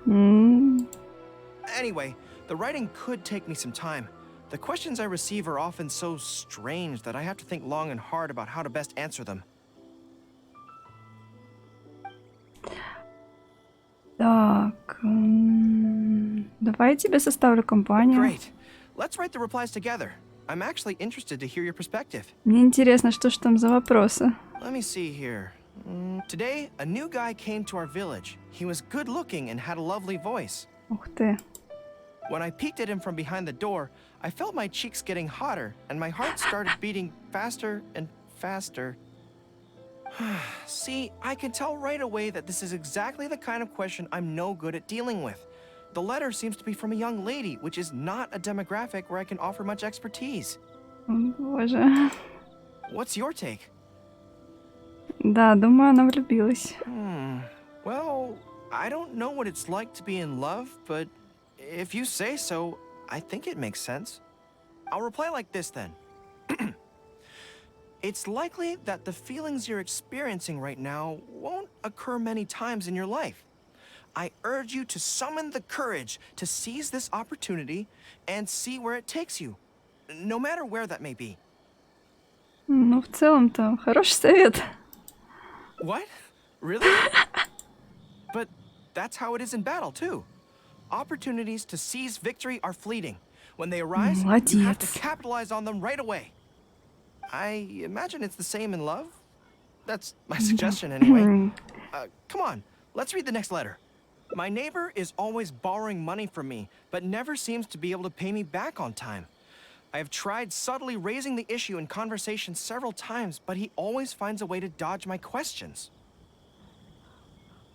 [SPEAKER 3] Anyway, the writing could take me some time. The questions I receive are often so strange that I have to think long and hard about how to best answer them.
[SPEAKER 1] Так, давай я тебе составлю компанию.
[SPEAKER 3] Great. Let's write the replies together. I'm actually interested to hear your perspective.
[SPEAKER 1] Мне интересно, что ж там за вопросы.
[SPEAKER 3] Let me see here. Today, a new guy came to our village. He was good-looking and had a lovely voice.
[SPEAKER 1] Ух ты.
[SPEAKER 3] When I peeked at him from behind the door, I felt my cheeks getting hotter, and my heart started beating faster and faster. See, I can tell right away that this is exactly the kind of question I'm no good at dealing with. The letter seems to be from a young lady, which is not a demographic where I can offer much expertise.
[SPEAKER 1] О, боже.
[SPEAKER 3] What's your take?
[SPEAKER 1] Да, думаю, она влюбилась.
[SPEAKER 3] Well, I don't know what it's like to be in love, but if you say so, I think it makes sense. I'll reply like this then. It's likely that the feelings you're experiencing right now won't occur many times in your life. I urge you to summon the courage to seize this opportunity and see where it takes you, no matter where that may be.
[SPEAKER 1] Ну, в целом-то, хороший совет.
[SPEAKER 3] What? Really? But that's how it is in battle, too. Opportunities to seize victory are fleeting. When they arise, you have to
[SPEAKER 1] Молодец.
[SPEAKER 3] capitalize on them right away. I imagine it's the same in love. That's my suggestion anyway. Come on, let's read the next letter. My neighbor is always borrowing money from me, but never seems to be able to pay me back on time. I have tried subtly raising the issue in conversation several times, but he always finds a way to dodge my questions.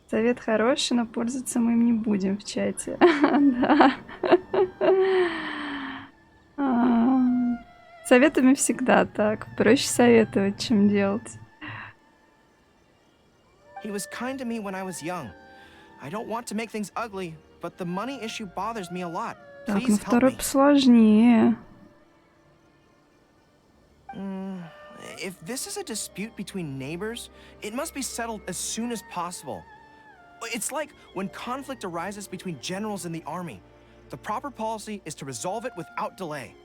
[SPEAKER 1] Совет хороший, но пользоваться мы им не будем в чате. Да. Советами всегда так. Проще советовать, чем делать.
[SPEAKER 3] He was kind to me when I was young. I don't want to make things ugly, but the money issue bothers me a lot.
[SPEAKER 1] Так, ну
[SPEAKER 3] Please help
[SPEAKER 1] второй
[SPEAKER 3] me.
[SPEAKER 1] посложнее.
[SPEAKER 3] If this is a dispute between neighbors, it must be settled as soon as possible. It's like when conflict arises between generals in the army. The proper policy is to resolve it without delay.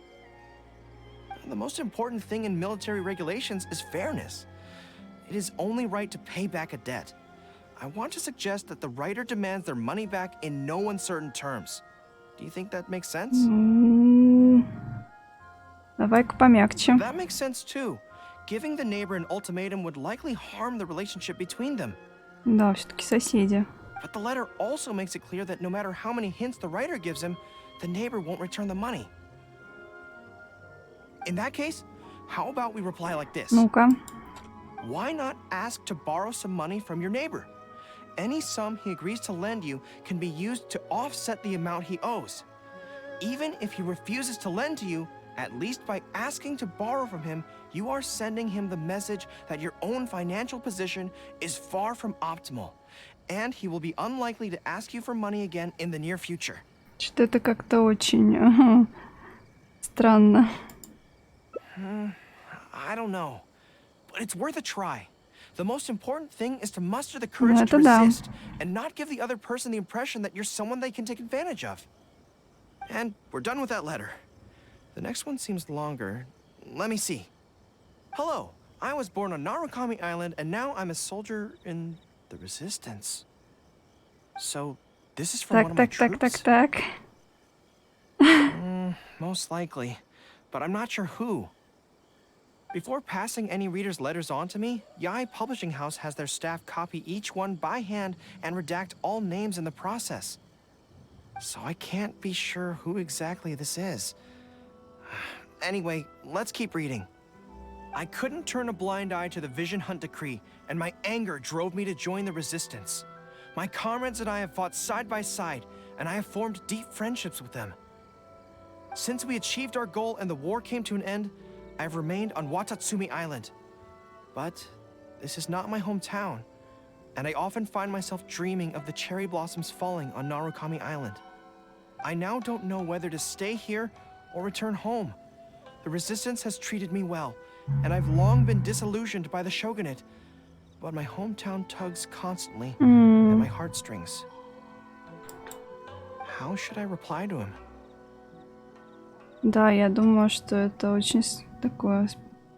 [SPEAKER 3] The most important thing in military regulations is fairness. It is only right to pay back a debt. I want to suggest that the writer demands their money back in no uncertain terms. Do you think that makes sense?
[SPEAKER 1] Давай-ка помягче.
[SPEAKER 3] That makes sense too. Giving the neighbor an ultimatum would likely harm the relationship between them.
[SPEAKER 1] Да, все-таки соседи.
[SPEAKER 3] But the letter also makes it clear that no matter how many hints the writer gives him, the neighbor won't return the money. In that case, how about we reply like this?
[SPEAKER 1] Ну-ка.
[SPEAKER 3] Why not ask to borrow some money from your neighbor? Any sum he agrees to lend you can be used to offset the amount he owes. Even if he refuses to lend to you, at least by asking to borrow from him, you are sending him the message that your own financial position is far from optimal, and he will be unlikely to ask you for money again in the near future.
[SPEAKER 1] Что-то это как-то очень странно.
[SPEAKER 3] I don't know, but it's worth a try. The most important thing is to muster the courage to
[SPEAKER 1] это да.
[SPEAKER 3] resist and not give the other person the impression that you're someone they can take advantage of. And we're done with that letter. The next one seems longer. Let me see. Hello, I was born on Narukami Island and now I'm a soldier in the Resistance. So, this is from one of my troops?
[SPEAKER 1] Так.
[SPEAKER 3] Most likely, but I'm not sure who. Before passing any readers' letters on to me, Yai Publishing House has their staff copy each one by hand and redact all names in the process. So I can't be sure who exactly this is. Anyway, let's keep reading. I couldn't turn a blind eye to the Vision Hunt decree, and my anger drove me to join the resistance. My comrades and I have fought side by side, and I have formed deep friendships with them. Since we achieved our goal and the war came to an end, I have remained on Watatsumi Island. But this is not my hometown, and I often find myself dreaming of the cherry blossoms falling on Narukami Island. I now don't know whether to stay here or return home. The resistance has treated me well, and I've long been disillusioned by the shogunate, but my hometown tugs constantly at my heartstrings. How should I reply to him?
[SPEAKER 1] Да, я думаю, что это очень такое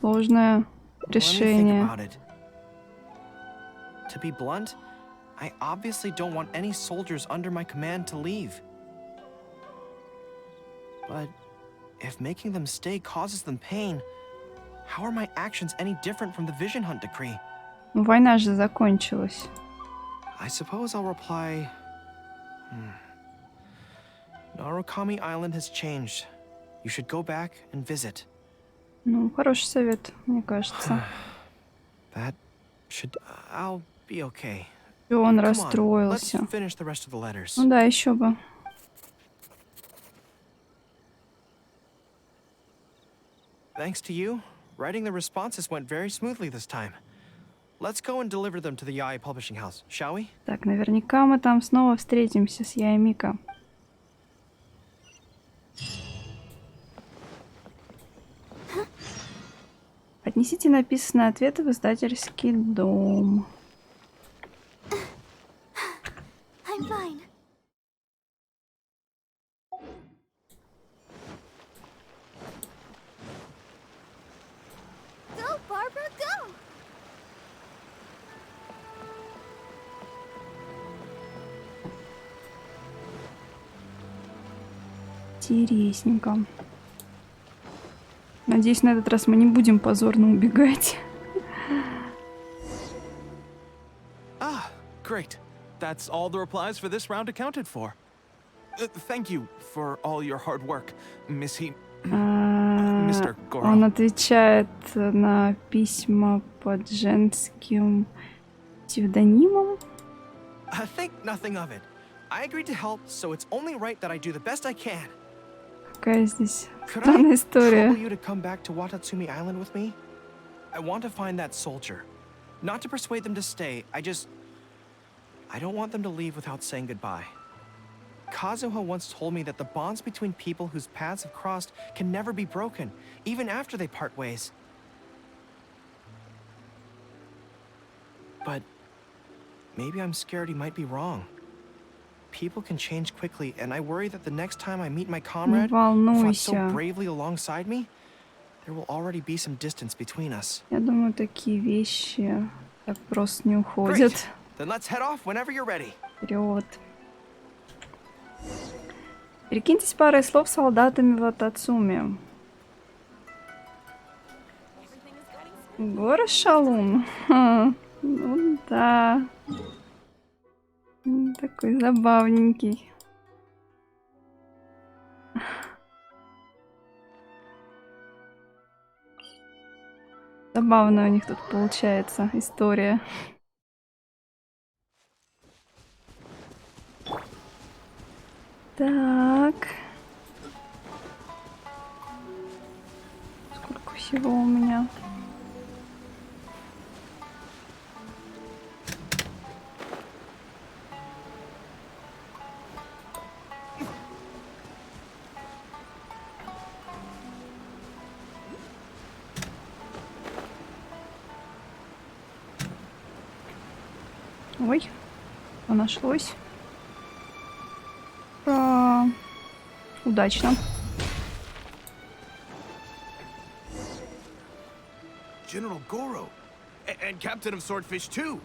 [SPEAKER 1] сложное решение.
[SPEAKER 3] To be blunt, I obviously don't want any soldiers under my command to leave. But if making them stay causes them pain, how are my actions any different from the Vision Hunt decree?
[SPEAKER 1] Ну, война же закончилась.
[SPEAKER 3] I suppose I'll reply... Narukami Island has changed. You should go back and visit.
[SPEAKER 1] Ну, хороший совет, мне кажется.
[SPEAKER 3] That should... I'll be okay.
[SPEAKER 1] И он
[SPEAKER 3] Come on,
[SPEAKER 1] расстроился.
[SPEAKER 3] let's finish the rest of the letters.
[SPEAKER 1] Ну да, еще бы.
[SPEAKER 3] Thanks to you, writing the responses went very smoothly this time. Let's go and deliver them to the Yai Publishing House, shall we?
[SPEAKER 1] Так, наверняка мы там снова встретимся с я и Мика. Отнесите написанные ответы в издательский дом.
[SPEAKER 2] I'm fine. Go, Barbara, go!
[SPEAKER 1] Интересненько. Надеюсь, на этот раз мы не будем позорно убегать.
[SPEAKER 6] Ah, great. That's all the replies for this round accounted for. Thank you for all your hard work, Mr. Goro.
[SPEAKER 1] Он отвечает на письма под женским псевдонимом.
[SPEAKER 3] Think nothing of it. I agreed to help, so it's only right that I do the best I can.
[SPEAKER 1] Какая здесь
[SPEAKER 3] Could
[SPEAKER 1] странная
[SPEAKER 3] I
[SPEAKER 1] история.
[SPEAKER 3] trouble you to come back to Watatsumi Island with me? I want to find that soldier. Not to persuade them to stay, I don't want them to leave without saying goodbye. Kazuha once told me that the bonds between people whose paths have crossed can never be broken, even after they part ways. But maybe I'm scared he might be wrong. People can change quickly, and I worry that the next time I meet my comrade, who fought so
[SPEAKER 1] волнуйся.
[SPEAKER 3] bravely alongside me, there will already be some distance between us.
[SPEAKER 1] Я думаю, такие вещи так просто не уходят.
[SPEAKER 3] Great. Then let's head off whenever you're ready.
[SPEAKER 1] Вперед. Перекиньтесь парой слов с солдатами в Атацуме. Горо шалун. Ха, ну да. Такой забавненький. Забавная у них тут получается история. Так. Сколько всего у меня? Ой, нашлось. Удачно.
[SPEAKER 5] General Goro, and Captain of Swordfish too.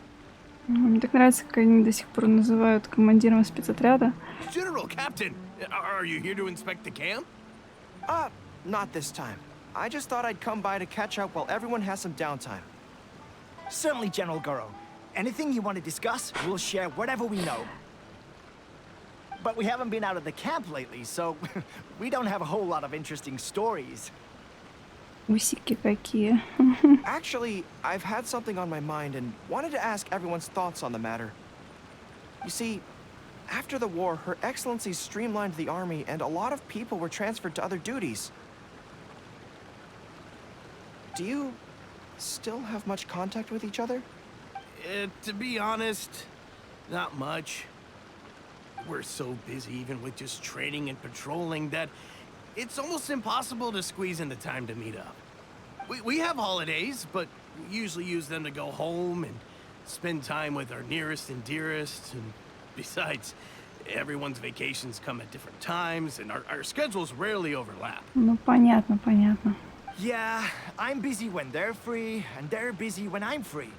[SPEAKER 1] Мне так нравится, как они до сих пор называют командиром спецотряда.
[SPEAKER 5] General, Captain, are you here to inspect the camp?
[SPEAKER 3] Not this time. I just thought I'd come by to catch up while everyone has some downtime.
[SPEAKER 5] Certainly, General Goro. Anything you want to discuss, we'll share whatever we know. But we haven't been out of the camp lately, so we don't have a whole lot of interesting stories.
[SPEAKER 1] Усики какие.
[SPEAKER 3] Actually, I've had something on my mind and wanted to ask everyone's thoughts on the matter. You see, after the war, Her Excellency streamlined the army and a lot of people were transferred to other duties. Do you still have much contact with each other?
[SPEAKER 8] To be honest, not much. We're so busy even with just training and patrolling that it's almost impossible to squeeze in the time to meet up. We have holidays, but we usually use them to go home and spend time with our nearest and dearest. And besides, everyone's vacations come at different times, and our schedules rarely overlap.
[SPEAKER 1] Ну, понятно, понятно.
[SPEAKER 5] Yeah, I'm busy when they're free, and they're busy when I'm free.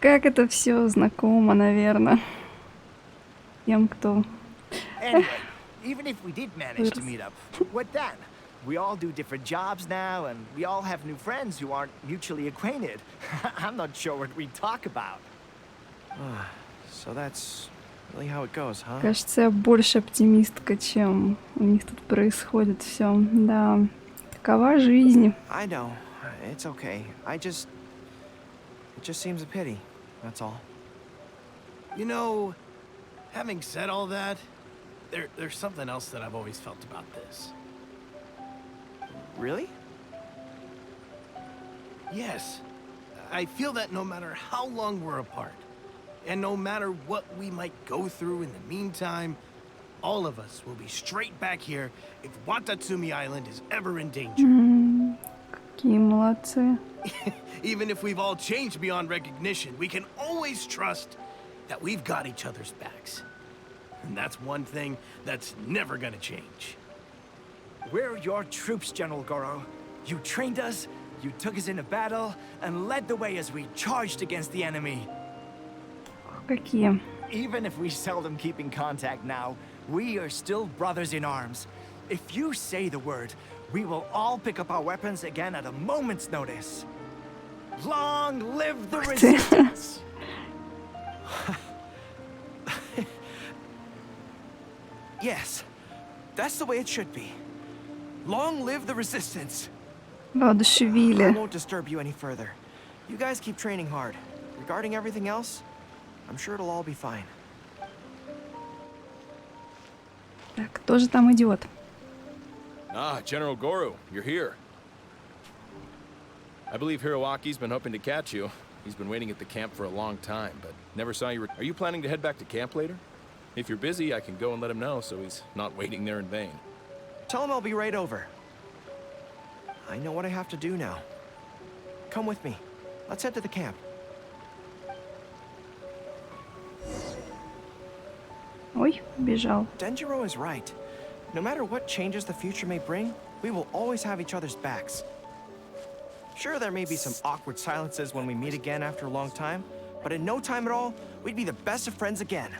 [SPEAKER 1] Как это все знакомо, наверное. Тем, кто...
[SPEAKER 5] Anyway, even if we did manage to meet up, what then? We all do different jobs now, and we all have new friends who aren't mutually acquainted. I'm not sure what we talk about.
[SPEAKER 3] So that's really how it goes, huh?
[SPEAKER 1] Кажется, я больше оптимистка, чем у них тут происходит все. Да, такова жизнь.
[SPEAKER 3] I know. It's okay. It just seems a pity. That's all.
[SPEAKER 8] You know, having said all that, there's something else that I've always felt about this.
[SPEAKER 3] Really?
[SPEAKER 8] Yes. I feel that no matter how long we're apart, and no matter what we might go through in the meantime, all of us will be straight back here if Watatsumi Island is ever in danger.
[SPEAKER 1] Какие молодцы.
[SPEAKER 8] Even if we've all changed beyond recognition, we can always trust that we've got each other's backs. And that's one thing that's never gonna change.
[SPEAKER 5] We're your troops, General Goro. You trained us, you took us into battle, and led the way as we charged against the enemy.
[SPEAKER 1] Какие?
[SPEAKER 5] Even if we seldom keep in contact now, we are still brothers in arms. If you say the word, we will all pick up our weapons again at a moment's notice. Long live the resistance!
[SPEAKER 3] Yes. That's the way it should be. Long live the resistance. I
[SPEAKER 1] Воодушевили.
[SPEAKER 3] won't disturb you any further. You guys keep training hard. Regarding everything else, I'm sure it'll all be fine.
[SPEAKER 1] Так, кто же там идет?
[SPEAKER 9] Ah, General Goru, you're here. I believe Hiroaki's been hoping to catch you. He's been waiting at the camp for a long time, but never saw you. Are you planning to head back to camp later? If you're busy, I can go and let him know so he's not waiting there in vain.
[SPEAKER 3] Tell him I'll be right over. I know what I have to do now. Come with me. Let's head to the camp.
[SPEAKER 1] Ой, бежал.
[SPEAKER 3] Denjiro is right. No matter what changes the future may bring, we will always have each other's backs. Sure, there may be some awkward silences when we meet again after a long time, but in no time at all, we'd be the best of friends again.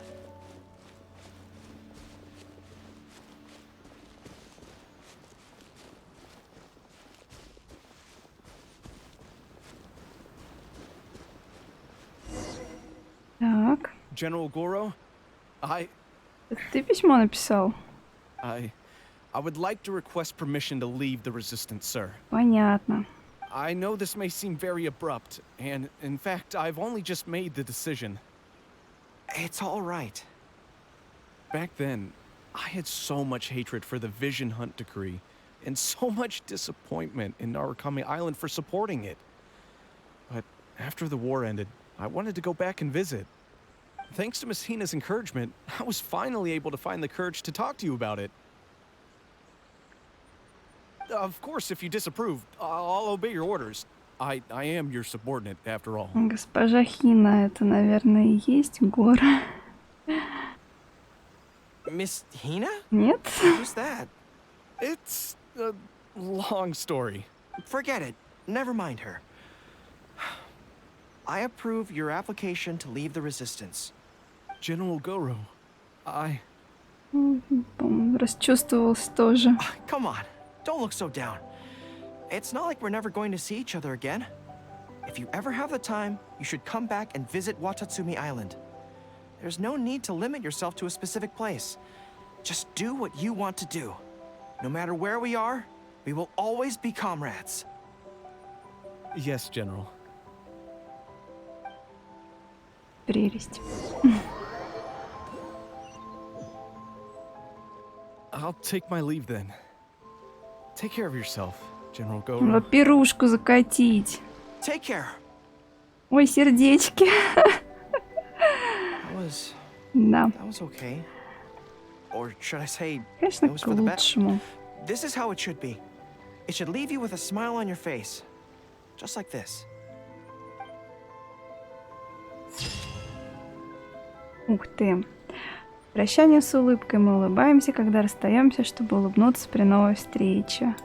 [SPEAKER 1] Так,
[SPEAKER 10] General Goro,
[SPEAKER 1] это ты письмо написал?
[SPEAKER 10] I would like to request permission to leave the Resistance, sir.
[SPEAKER 1] Понятно.
[SPEAKER 10] I know this may seem very abrupt, and in fact, I've only just made the decision.
[SPEAKER 3] It's all right.
[SPEAKER 10] Back then, I had so much hatred for the Vision Hunt decree, and so much disappointment in Narukami Island for supporting it. But after the war ended, I wanted to go back and visit. Thanks to Miss Hina's encouragement, I was finally able to find the courage to talk to you about it. Of course, if you disapprove, I'll obey your orders. I am your subordinate, after all.
[SPEAKER 1] Госпожа Хина, это, наверное, и есть Горо.
[SPEAKER 3] Miss Hina?
[SPEAKER 1] Нет?
[SPEAKER 3] Who's that?
[SPEAKER 10] It's a long story.
[SPEAKER 3] Forget it. Never mind her. I approve your application to leave the Resistance.
[SPEAKER 10] General Goro,
[SPEAKER 1] Расчувствовался тоже.
[SPEAKER 3] Come on. Don't look so down. It's not like we're never going to see each other again. If you ever have the time, you should come back and visit Watatsumi Island. There's no need to limit yourself to a specific place. Just do what you want to do. No matter where we are, we will always be comrades.
[SPEAKER 10] Yes, General.
[SPEAKER 1] Прелесть.
[SPEAKER 10] I'll take my leave then. Take care of yourself, General Goро.
[SPEAKER 1] Ну, пирушку закатить.
[SPEAKER 3] Take care.
[SPEAKER 1] Ой, сердечки. Да.
[SPEAKER 3] That was okay. Or should I say,
[SPEAKER 1] Конечно,
[SPEAKER 3] it was
[SPEAKER 1] к
[SPEAKER 3] for the best.
[SPEAKER 1] лучшему.
[SPEAKER 3] This is how it should be. It should leave you with a smile on your face. Just like this.
[SPEAKER 1] Ух ты. Прощание с улыбкой. Мы улыбаемся, когда расстаемся, чтобы улыбнуться при новой встрече.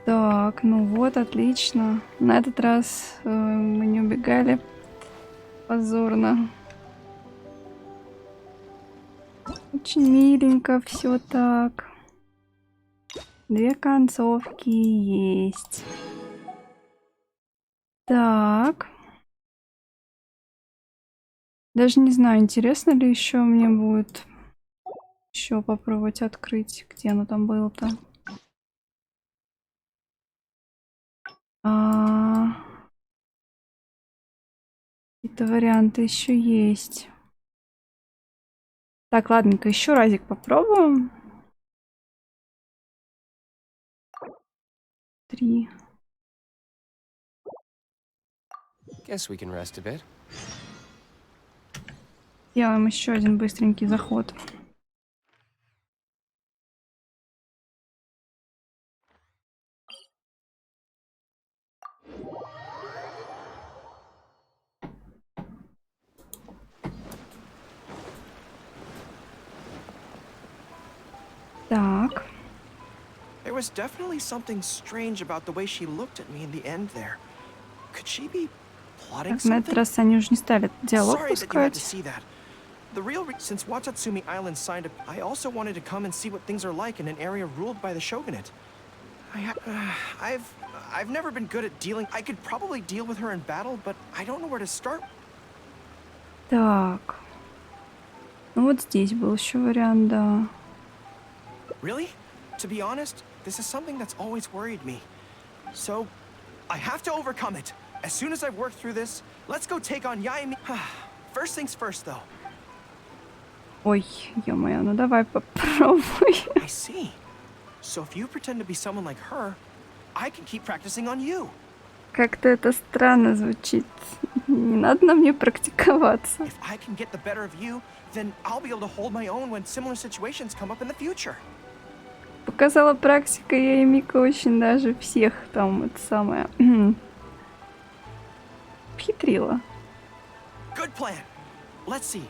[SPEAKER 1] Так, ну вот, отлично. На этот раз мы не убегали позорно. Очень миленько все так. 2 концовки есть. Так. Даже не знаю, интересно ли еще мне будет еще попробовать открыть, где оно там было-то. Какие-то варианты еще есть. Так, ладненько, еще разик попробуем. 3.
[SPEAKER 11] Guess we can rest a bit.
[SPEAKER 1] Делаем еще один быстренький заход. Так.
[SPEAKER 3] There was definitely something strange about the way she looked at me in the end there. Could she be plotting
[SPEAKER 1] Так, на этот
[SPEAKER 3] something?
[SPEAKER 1] раз они уже не стали диалог
[SPEAKER 3] Sorry that you had to
[SPEAKER 1] пускать.
[SPEAKER 3] see that. The real since Watatsumi Island signed up, I also wanted to come and see what things are like in an area ruled by the shogunate. I've never been good at dealing. I could probably deal with her in battle, but I don't know where to start.
[SPEAKER 1] Так. Ну вот здесь был еще вариант, да.
[SPEAKER 3] Really? To be honest, this is something that's always worried me. So, I have to overcome it. As soon as I've worked through this, let's go take on Yaimi. First things first, though.
[SPEAKER 1] Ой, ё-моё, ну давай попробуй.
[SPEAKER 3] I see. So if you pretend to be someone like her, I can keep practicing on you.
[SPEAKER 1] Как-то это странно звучит. Не надо на мне практиковаться.
[SPEAKER 3] If I can get the better of you, then I'll be able to hold my own when similar situations come up in the future.
[SPEAKER 1] Показала практика, я и Мика очень даже всех там, это самое, хитрила.
[SPEAKER 3] Good plan. Let's see.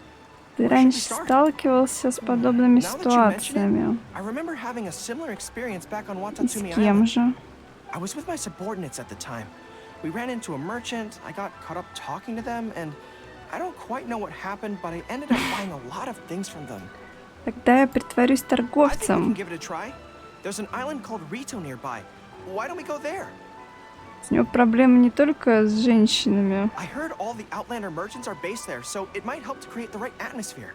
[SPEAKER 1] Ты раньше сталкивался с подобными ситуациями.
[SPEAKER 3] I remember having a similar experience back on
[SPEAKER 1] И с
[SPEAKER 3] Watatsumi
[SPEAKER 1] кем
[SPEAKER 3] Island.
[SPEAKER 1] же?
[SPEAKER 3] I was with my subordinates at the time. We ran into a merchant, I got caught up talking to them, and I don't quite know what happened, but I ended up buying a lot of things from them.
[SPEAKER 1] Тогда я притворюсь
[SPEAKER 3] I think we can
[SPEAKER 1] торговцем.
[SPEAKER 3] give it a try. There's an island called Rito nearby. Why don't we go there?
[SPEAKER 1] У него проблемы не только с женщинами.
[SPEAKER 3] I heard all the Outlander merchants are based there, so it might help to create the right atmosphere.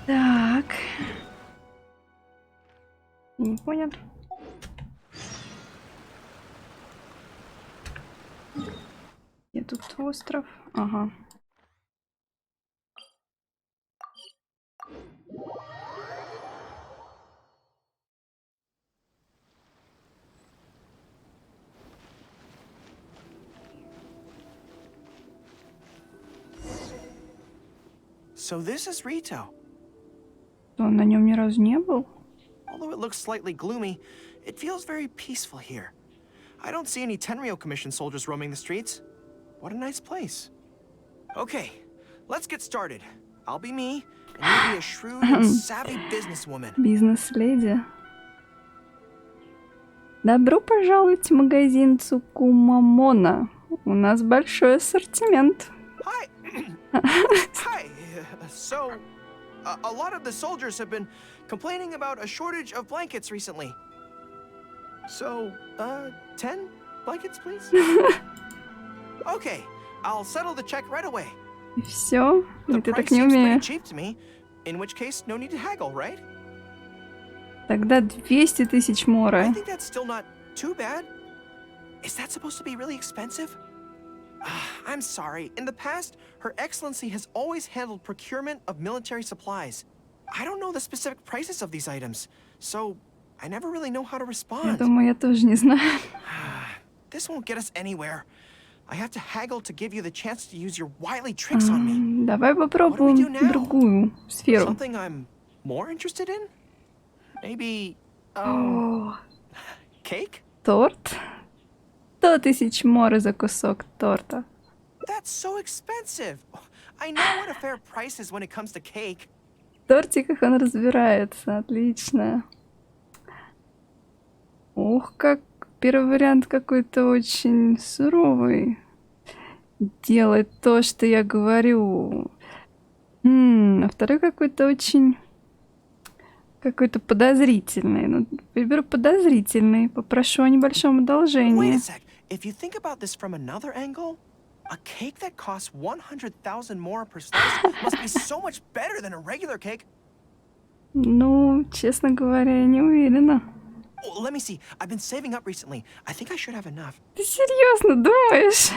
[SPEAKER 1] Так. Не понял. Где тут остров? Ага.
[SPEAKER 3] So this is Rito.
[SPEAKER 1] Он на нем ни разу не был.
[SPEAKER 3] Although it looks slightly gloomy, it feels very peaceful here. I don't see any Tenryou Commission soldiers roaming the streets. What a nice place. Okay, let's get started. I'll be me, and you'll be a shrewd and savvy businesswoman.
[SPEAKER 1] Бизнес-леди. Добро пожаловать в магазин Цукумамона. У нас большой ассортимент.
[SPEAKER 3] Hi. Hi. So, a lot of the soldiers have been complaining about a shortage of blankets recently. So, 10 blankets, please? Okay, I'll settle the check right away.
[SPEAKER 1] И все?
[SPEAKER 3] The
[SPEAKER 1] Ты
[SPEAKER 3] price
[SPEAKER 1] так не
[SPEAKER 3] seems pretty
[SPEAKER 1] умеешь.
[SPEAKER 3] cheap to me, in which case no need to haggle, right?
[SPEAKER 1] Тогда 200 тысяч
[SPEAKER 3] I
[SPEAKER 1] мора.
[SPEAKER 3] think that's still not too bad. Is that supposed to be really expensive? I'm sorry. In the past, Her Excellency has always handled procurement of military supplies. I don't know the specific prices of these items, so I never really know how to
[SPEAKER 1] Я
[SPEAKER 3] respond.
[SPEAKER 1] думаю, я тоже не знаю.
[SPEAKER 3] This won't get us anywhere. I have to haggle to give you the chance to use your wily tricks on me.
[SPEAKER 1] Давай попробуем
[SPEAKER 3] do now?
[SPEAKER 1] другую сферу.
[SPEAKER 3] Something I'm more interested in? Maybe,
[SPEAKER 1] О,
[SPEAKER 3] cake?
[SPEAKER 1] торт? 100 тысяч мора за кусок торта.
[SPEAKER 3] That's so expensive. I know what a fair price is when it comes to cake.
[SPEAKER 1] В тортиках он разбирается. Отлично. Ух, как первый вариант какой-то очень суровый. Делать то, что я говорю. А второй какой-то очень... Какой-то подозрительный. Ну, выберу подозрительный. Попрошу о небольшом
[SPEAKER 3] Wait
[SPEAKER 1] одолжении.
[SPEAKER 3] a sec. If you think about this from another angle, a cake that costs 100,000 more per slice must be so much better than a regular cake.
[SPEAKER 1] Ну, честно говоря, я не уверена.
[SPEAKER 3] Oh, let me see. I've been saving up recently. I think I should have enough.
[SPEAKER 1] Ты серьезно думаешь?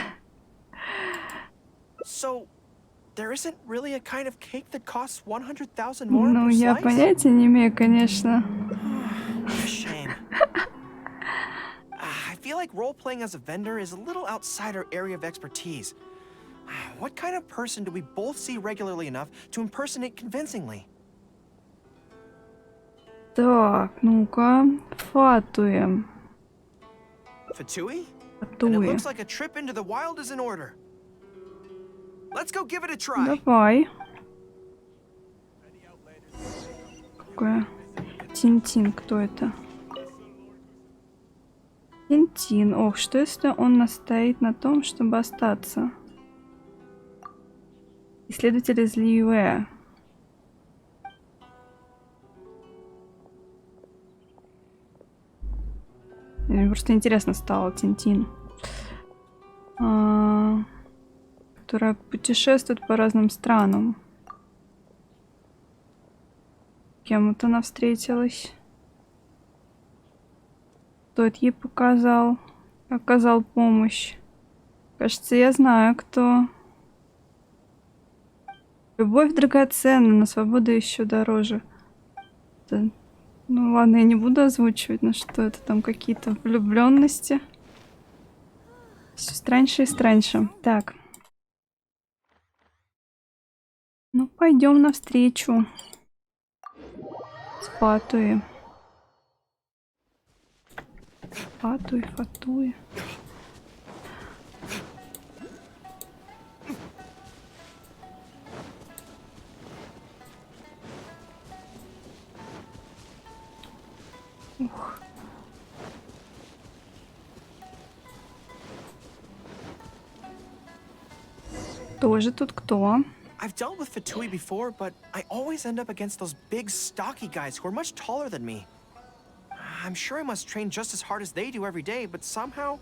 [SPEAKER 3] So, there isn't really a kind of cake that costs 100,000 more
[SPEAKER 1] Ну,
[SPEAKER 3] per
[SPEAKER 1] я
[SPEAKER 3] slice?
[SPEAKER 1] понятия не имею, конечно.
[SPEAKER 3] Shame. I feel like role-playing as a vendor is a little outside our area of expertise. What kind of person do we both see regularly enough to impersonate convincingly?
[SPEAKER 1] Так, ну-ка. Фатуем.
[SPEAKER 3] Fatui? And it
[SPEAKER 1] Фатуи.
[SPEAKER 3] looks like a trip into the wild is in order. Let's go give it a try.
[SPEAKER 1] Давай. Какая? Тинтин, кто это? Тинтин. Ох, что если он настоит на том, чтобы остаться? Исследователь из Лиюэ. Мне просто интересно стало, Тинтин. Которая путешествует по разным странам. Кем это она встретилась? Кто это ей оказал помощь? Кажется, я знаю, кто. Любовь драгоценна, но свобода еще дороже. Это... Ну ладно, я не буду озвучивать, но что это там, какие-то влюбленности. Все страньше и страньше. Так. Ну, пойдем навстречу. Фатуи. Фатуи. Ух. Тоже тут кто?
[SPEAKER 3] I've dealt with Fatui before, but I always end up against those big, stocky guys who are much taller than me. I'm sure I must train just as hard as they do every day, but somehow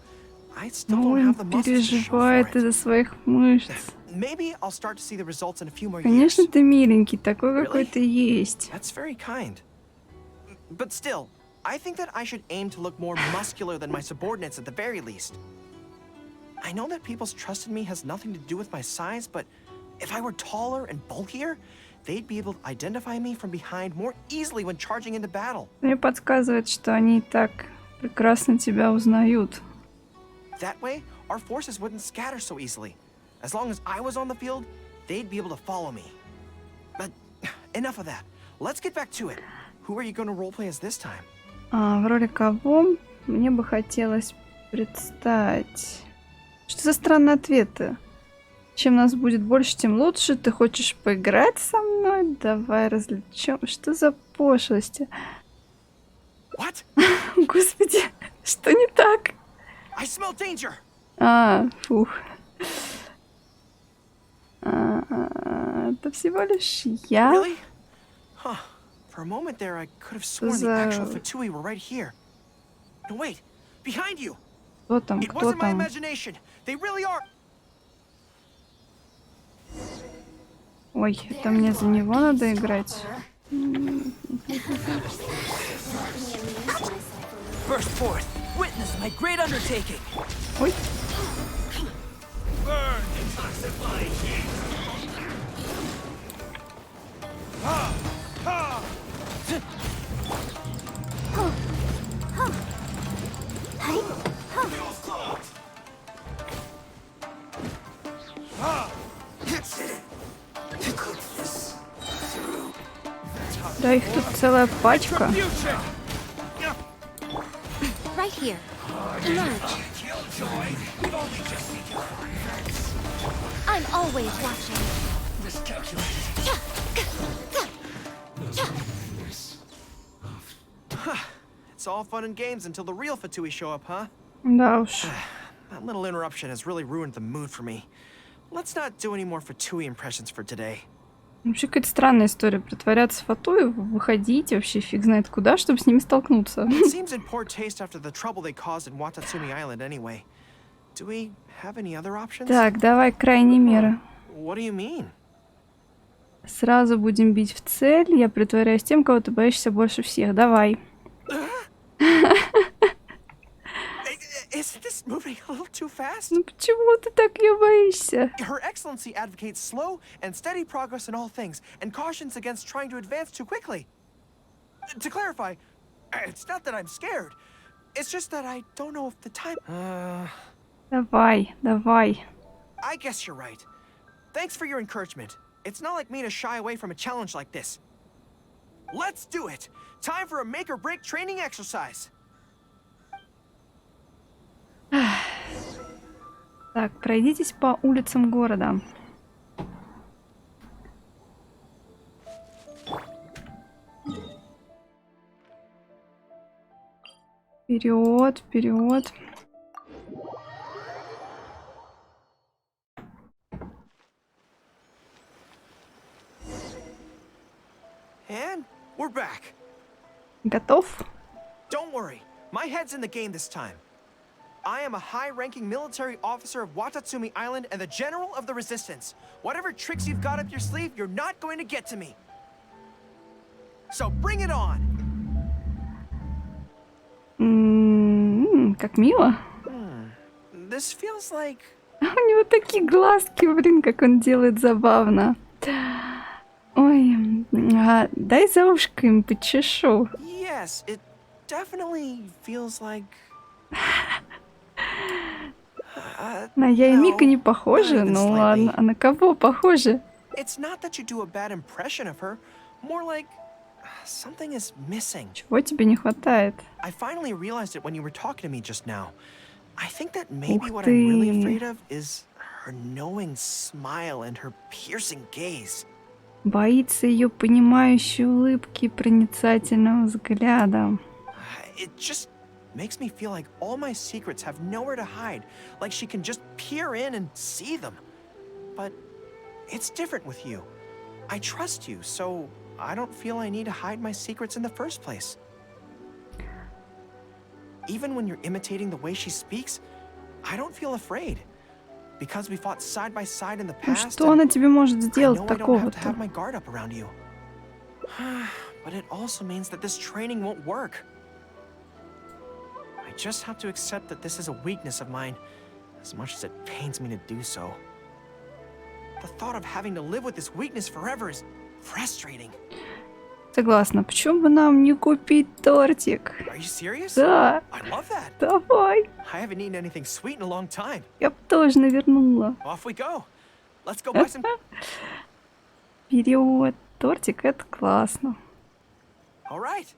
[SPEAKER 3] I still don't
[SPEAKER 1] Он
[SPEAKER 3] have the muscles to show for
[SPEAKER 1] переживает
[SPEAKER 3] it.
[SPEAKER 1] из-за своих мышц.
[SPEAKER 3] Maybe I'll start to see the results in a few more years.
[SPEAKER 1] Конечно, ты миленький, такой,
[SPEAKER 3] Really?
[SPEAKER 1] какой ты есть.
[SPEAKER 3] That's very kind. But still, I think that I should aim to look more muscular than my subordinates at the very least. I know that people's trust in me has nothing to do with my size, but if I were taller and bulkier, they'd be able to identify me from behind more easily when charging into battle.
[SPEAKER 1] Мне подсказывает, что они и так прекрасно тебя узнают.
[SPEAKER 3] That way, our forces wouldn't scatter so easily. As long as I was on the field, they'd be able to follow me. But enough of that. Let's get back to it. Who are you going to roleplay as this time?
[SPEAKER 1] В роли кого мне бы хотелось предстать? Что за странные ответы? Чем нас будет больше, тем лучше. Ты хочешь поиграть со мной? Давай развлечем. Что за пошлости?
[SPEAKER 3] What?
[SPEAKER 1] Господи, что не так?
[SPEAKER 3] I smell danger.
[SPEAKER 1] Фух. Это всего лишь я.
[SPEAKER 3] Really? Huh. For a moment there, I could have sworn the actual Fatui were right here. No, wait, behind you.
[SPEAKER 1] Кто там?
[SPEAKER 3] It
[SPEAKER 1] Кто
[SPEAKER 3] wasn't my
[SPEAKER 1] там?
[SPEAKER 3] imagination. They really are.
[SPEAKER 1] Ой, это мне за него надо играть.
[SPEAKER 3] Burst forth. Witness my great undertaking.
[SPEAKER 1] Ой.
[SPEAKER 8] Burn, detoxifying heat.
[SPEAKER 1] Да их тут целая пачка.
[SPEAKER 2] Right here. Emerge. I'm always watching.
[SPEAKER 3] It's all fun and games until the real Fatui show up, huh?
[SPEAKER 1] Да уж.
[SPEAKER 3] That little interruption has really ruined the mood for me. Let's not do any more Fatui impressions for today.
[SPEAKER 1] Вообще какая-то странная история. Притворяться Фатуей, выходить вообще фиг знает куда, чтобы с ними столкнуться.
[SPEAKER 3] It seems in poor taste after the trouble they caused in Watatsumi Island anyway. Do we have any other options?
[SPEAKER 1] Так, давай крайние меры.
[SPEAKER 3] What do you mean?
[SPEAKER 1] Сразу будем бить в цель. Я притворяюсь тем, кого ты боишься больше всех. Давай.
[SPEAKER 3] Isn't this moving a little too fast?
[SPEAKER 1] Ну почему ты так ее боишься?
[SPEAKER 3] Her Excellency advocates slow and steady progress in all things and cautions against trying to advance too quickly. To clarify, it's not that I'm scared. It's just that I don't know if the time...
[SPEAKER 1] Давай, давай.
[SPEAKER 3] I guess you're right. Thanks for your encouragement. It's not like me to shy away from a challenge like this. Let's do it! Time for a make-or-break training exercise.
[SPEAKER 1] Так, пройдитесь по улицам города. Вперед, вперед.
[SPEAKER 3] And we're back.
[SPEAKER 1] Готов?
[SPEAKER 3] Don't worry, my head's in the game this time. I am a high-ranking military officer of Watatsumi Island and the general of the resistance. Whatever tricks you've got up your sleeve, you're not going to get to me. So bring it on.
[SPEAKER 1] Как мило.
[SPEAKER 3] This feels like...
[SPEAKER 1] У него такие глазки, блин, как он делает забавно. Ой, дай за ушко им почешу.
[SPEAKER 3] Yes, it definitely feels like...
[SPEAKER 1] На я и Мика не похожи, ну ладно. А на кого похожи?
[SPEAKER 3] It's not that you do a bad impression of her, more like something is missing.
[SPEAKER 1] Чего тебе не хватает?
[SPEAKER 3] I finally realized it when you were talking to me just now. I think that maybe what I'm really afraid of is her knowing smile and her piercing gaze.
[SPEAKER 1] Боится ее понимающей улыбки и проницательного взгляда.
[SPEAKER 3] It just makes me feel like all my secrets have nowhere to hide, like she can just peer in and see them. But it's different with you. I trust you, so I don't feel I need to hide my secrets in the first place. Even when you're imitating the way she speaks, I don't feel afraid. Because we fought side by side in the past,
[SPEAKER 1] что она тебе может сделать
[SPEAKER 3] I know I don't have to
[SPEAKER 1] такого-то?
[SPEAKER 3] have my guard up around you. But it also means that this training won't work. I just have to accept that this is a weakness of mine, as much as it pains me to do so. The thought of having to live with this weakness forever is frustrating.
[SPEAKER 1] Согласна. Почему бы нам не купить тортик?
[SPEAKER 3] Are you serious?
[SPEAKER 1] Да.
[SPEAKER 3] I love that.
[SPEAKER 1] Давай.
[SPEAKER 3] I haven't eaten anything sweet in a long time.
[SPEAKER 1] Я бы тоже навернула.
[SPEAKER 3] Off we go. Let's go buy some...
[SPEAKER 1] Вперед. Тортик — это классно.
[SPEAKER 3] All right.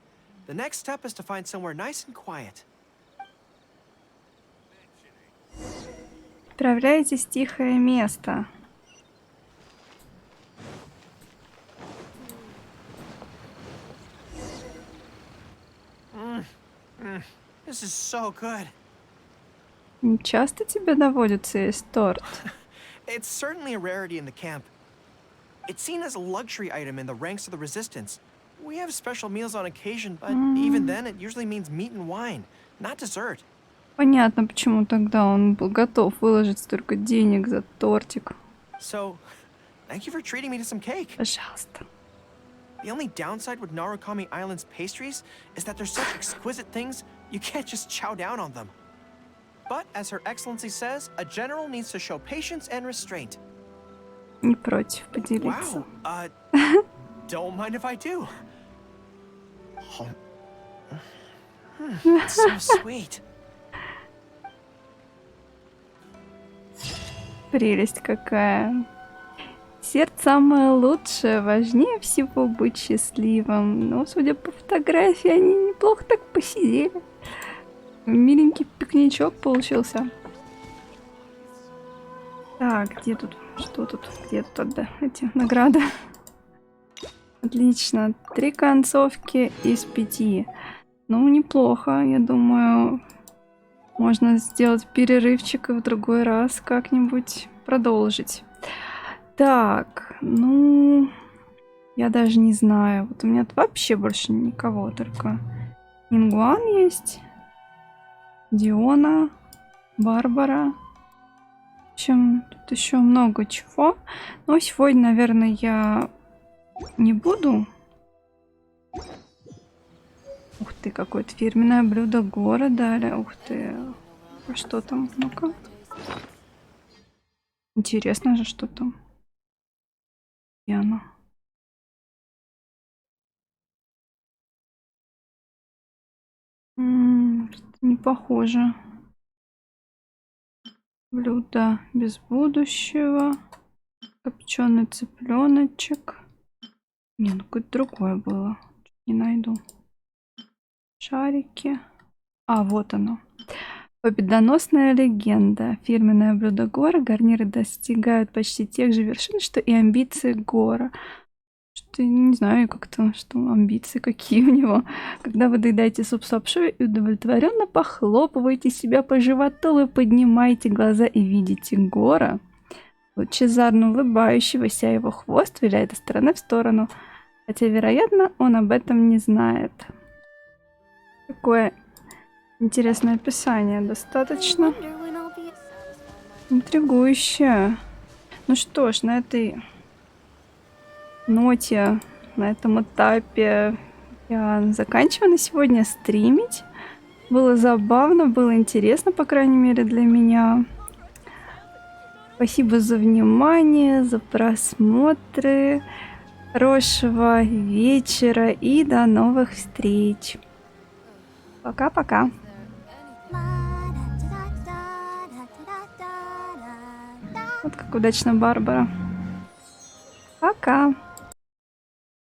[SPEAKER 3] The next step is to find somewhere nice and quiet.
[SPEAKER 1] Отправляйтесь в тихое место.
[SPEAKER 3] This is so good.
[SPEAKER 1] Не часто тебе доводится есть торт?
[SPEAKER 3] It's certainly a rarity in the camp. It's seen as a luxury item in the ranks of the resistance. We have special meals on occasion, but even then it usually means meat and wine, not dessert.
[SPEAKER 1] Понятно, почему тогда он был готов выложить столько денег за тортик.
[SPEAKER 3] So, thank you for treating me to some cake.
[SPEAKER 1] Пожалуйста.
[SPEAKER 3] The only downside with Narukami Island's pastries is that they're such exquisite things, you can't just chow down on them. But as Her Excellency says, a general needs to show patience and restraint.
[SPEAKER 1] Не против поделиться.
[SPEAKER 3] Wow, don't mind if I do. It's so sweet.
[SPEAKER 1] Прелесть какая. Сердце самое лучшее, важнее всего быть счастливым. Но, судя по фотографии, они неплохо так посидели. Миленький пикничок получился. Так, где тут? Что тут? Где тут эти награды? Отлично. 3 концовки из 5. Ну, неплохо. Я думаю, можно сделать перерывчик и в другой раз как-нибудь продолжить. Так, ну, я даже не знаю. Вот у меня тут вообще больше никого, только Нингуан есть, Диона, Барбара. В общем, тут еще много чего. Но сегодня, наверное, я не буду. Ух ты, какое-то фирменное блюдо Горо дали. Ух ты. А что там? Ну-ка. Интересно же, что там. И оно. Не похоже. Блюдо без будущего. Копченый цыпленочек. Не, ну какое-то другое было. Не найду. Шарики. А, вот оно. Победоносная легенда. Фирменное блюдо Горо. Гарниры достигают почти тех же вершин, что и амбиции Горо. Что не знаю как-то, что амбиции какие у него. Когда вы доедаете суп с лапшой и удовлетворенно похлопываете себя по животу, вы поднимаете глаза и видите Горо, лучезарно улыбающегося, а его хвост виляет из стороны в сторону. Хотя, вероятно, он об этом не знает. Такое интересное описание, достаточно интригующее. Ну что ж, на этой ноте, на этом этапе я заканчиваю на сегодня стримить. Было забавно, было интересно, по крайней мере, для меня. Спасибо за внимание, за просмотры. Хорошего вечера и до новых встреч. Пока-пока. Вот как удачно Барбара. Пока.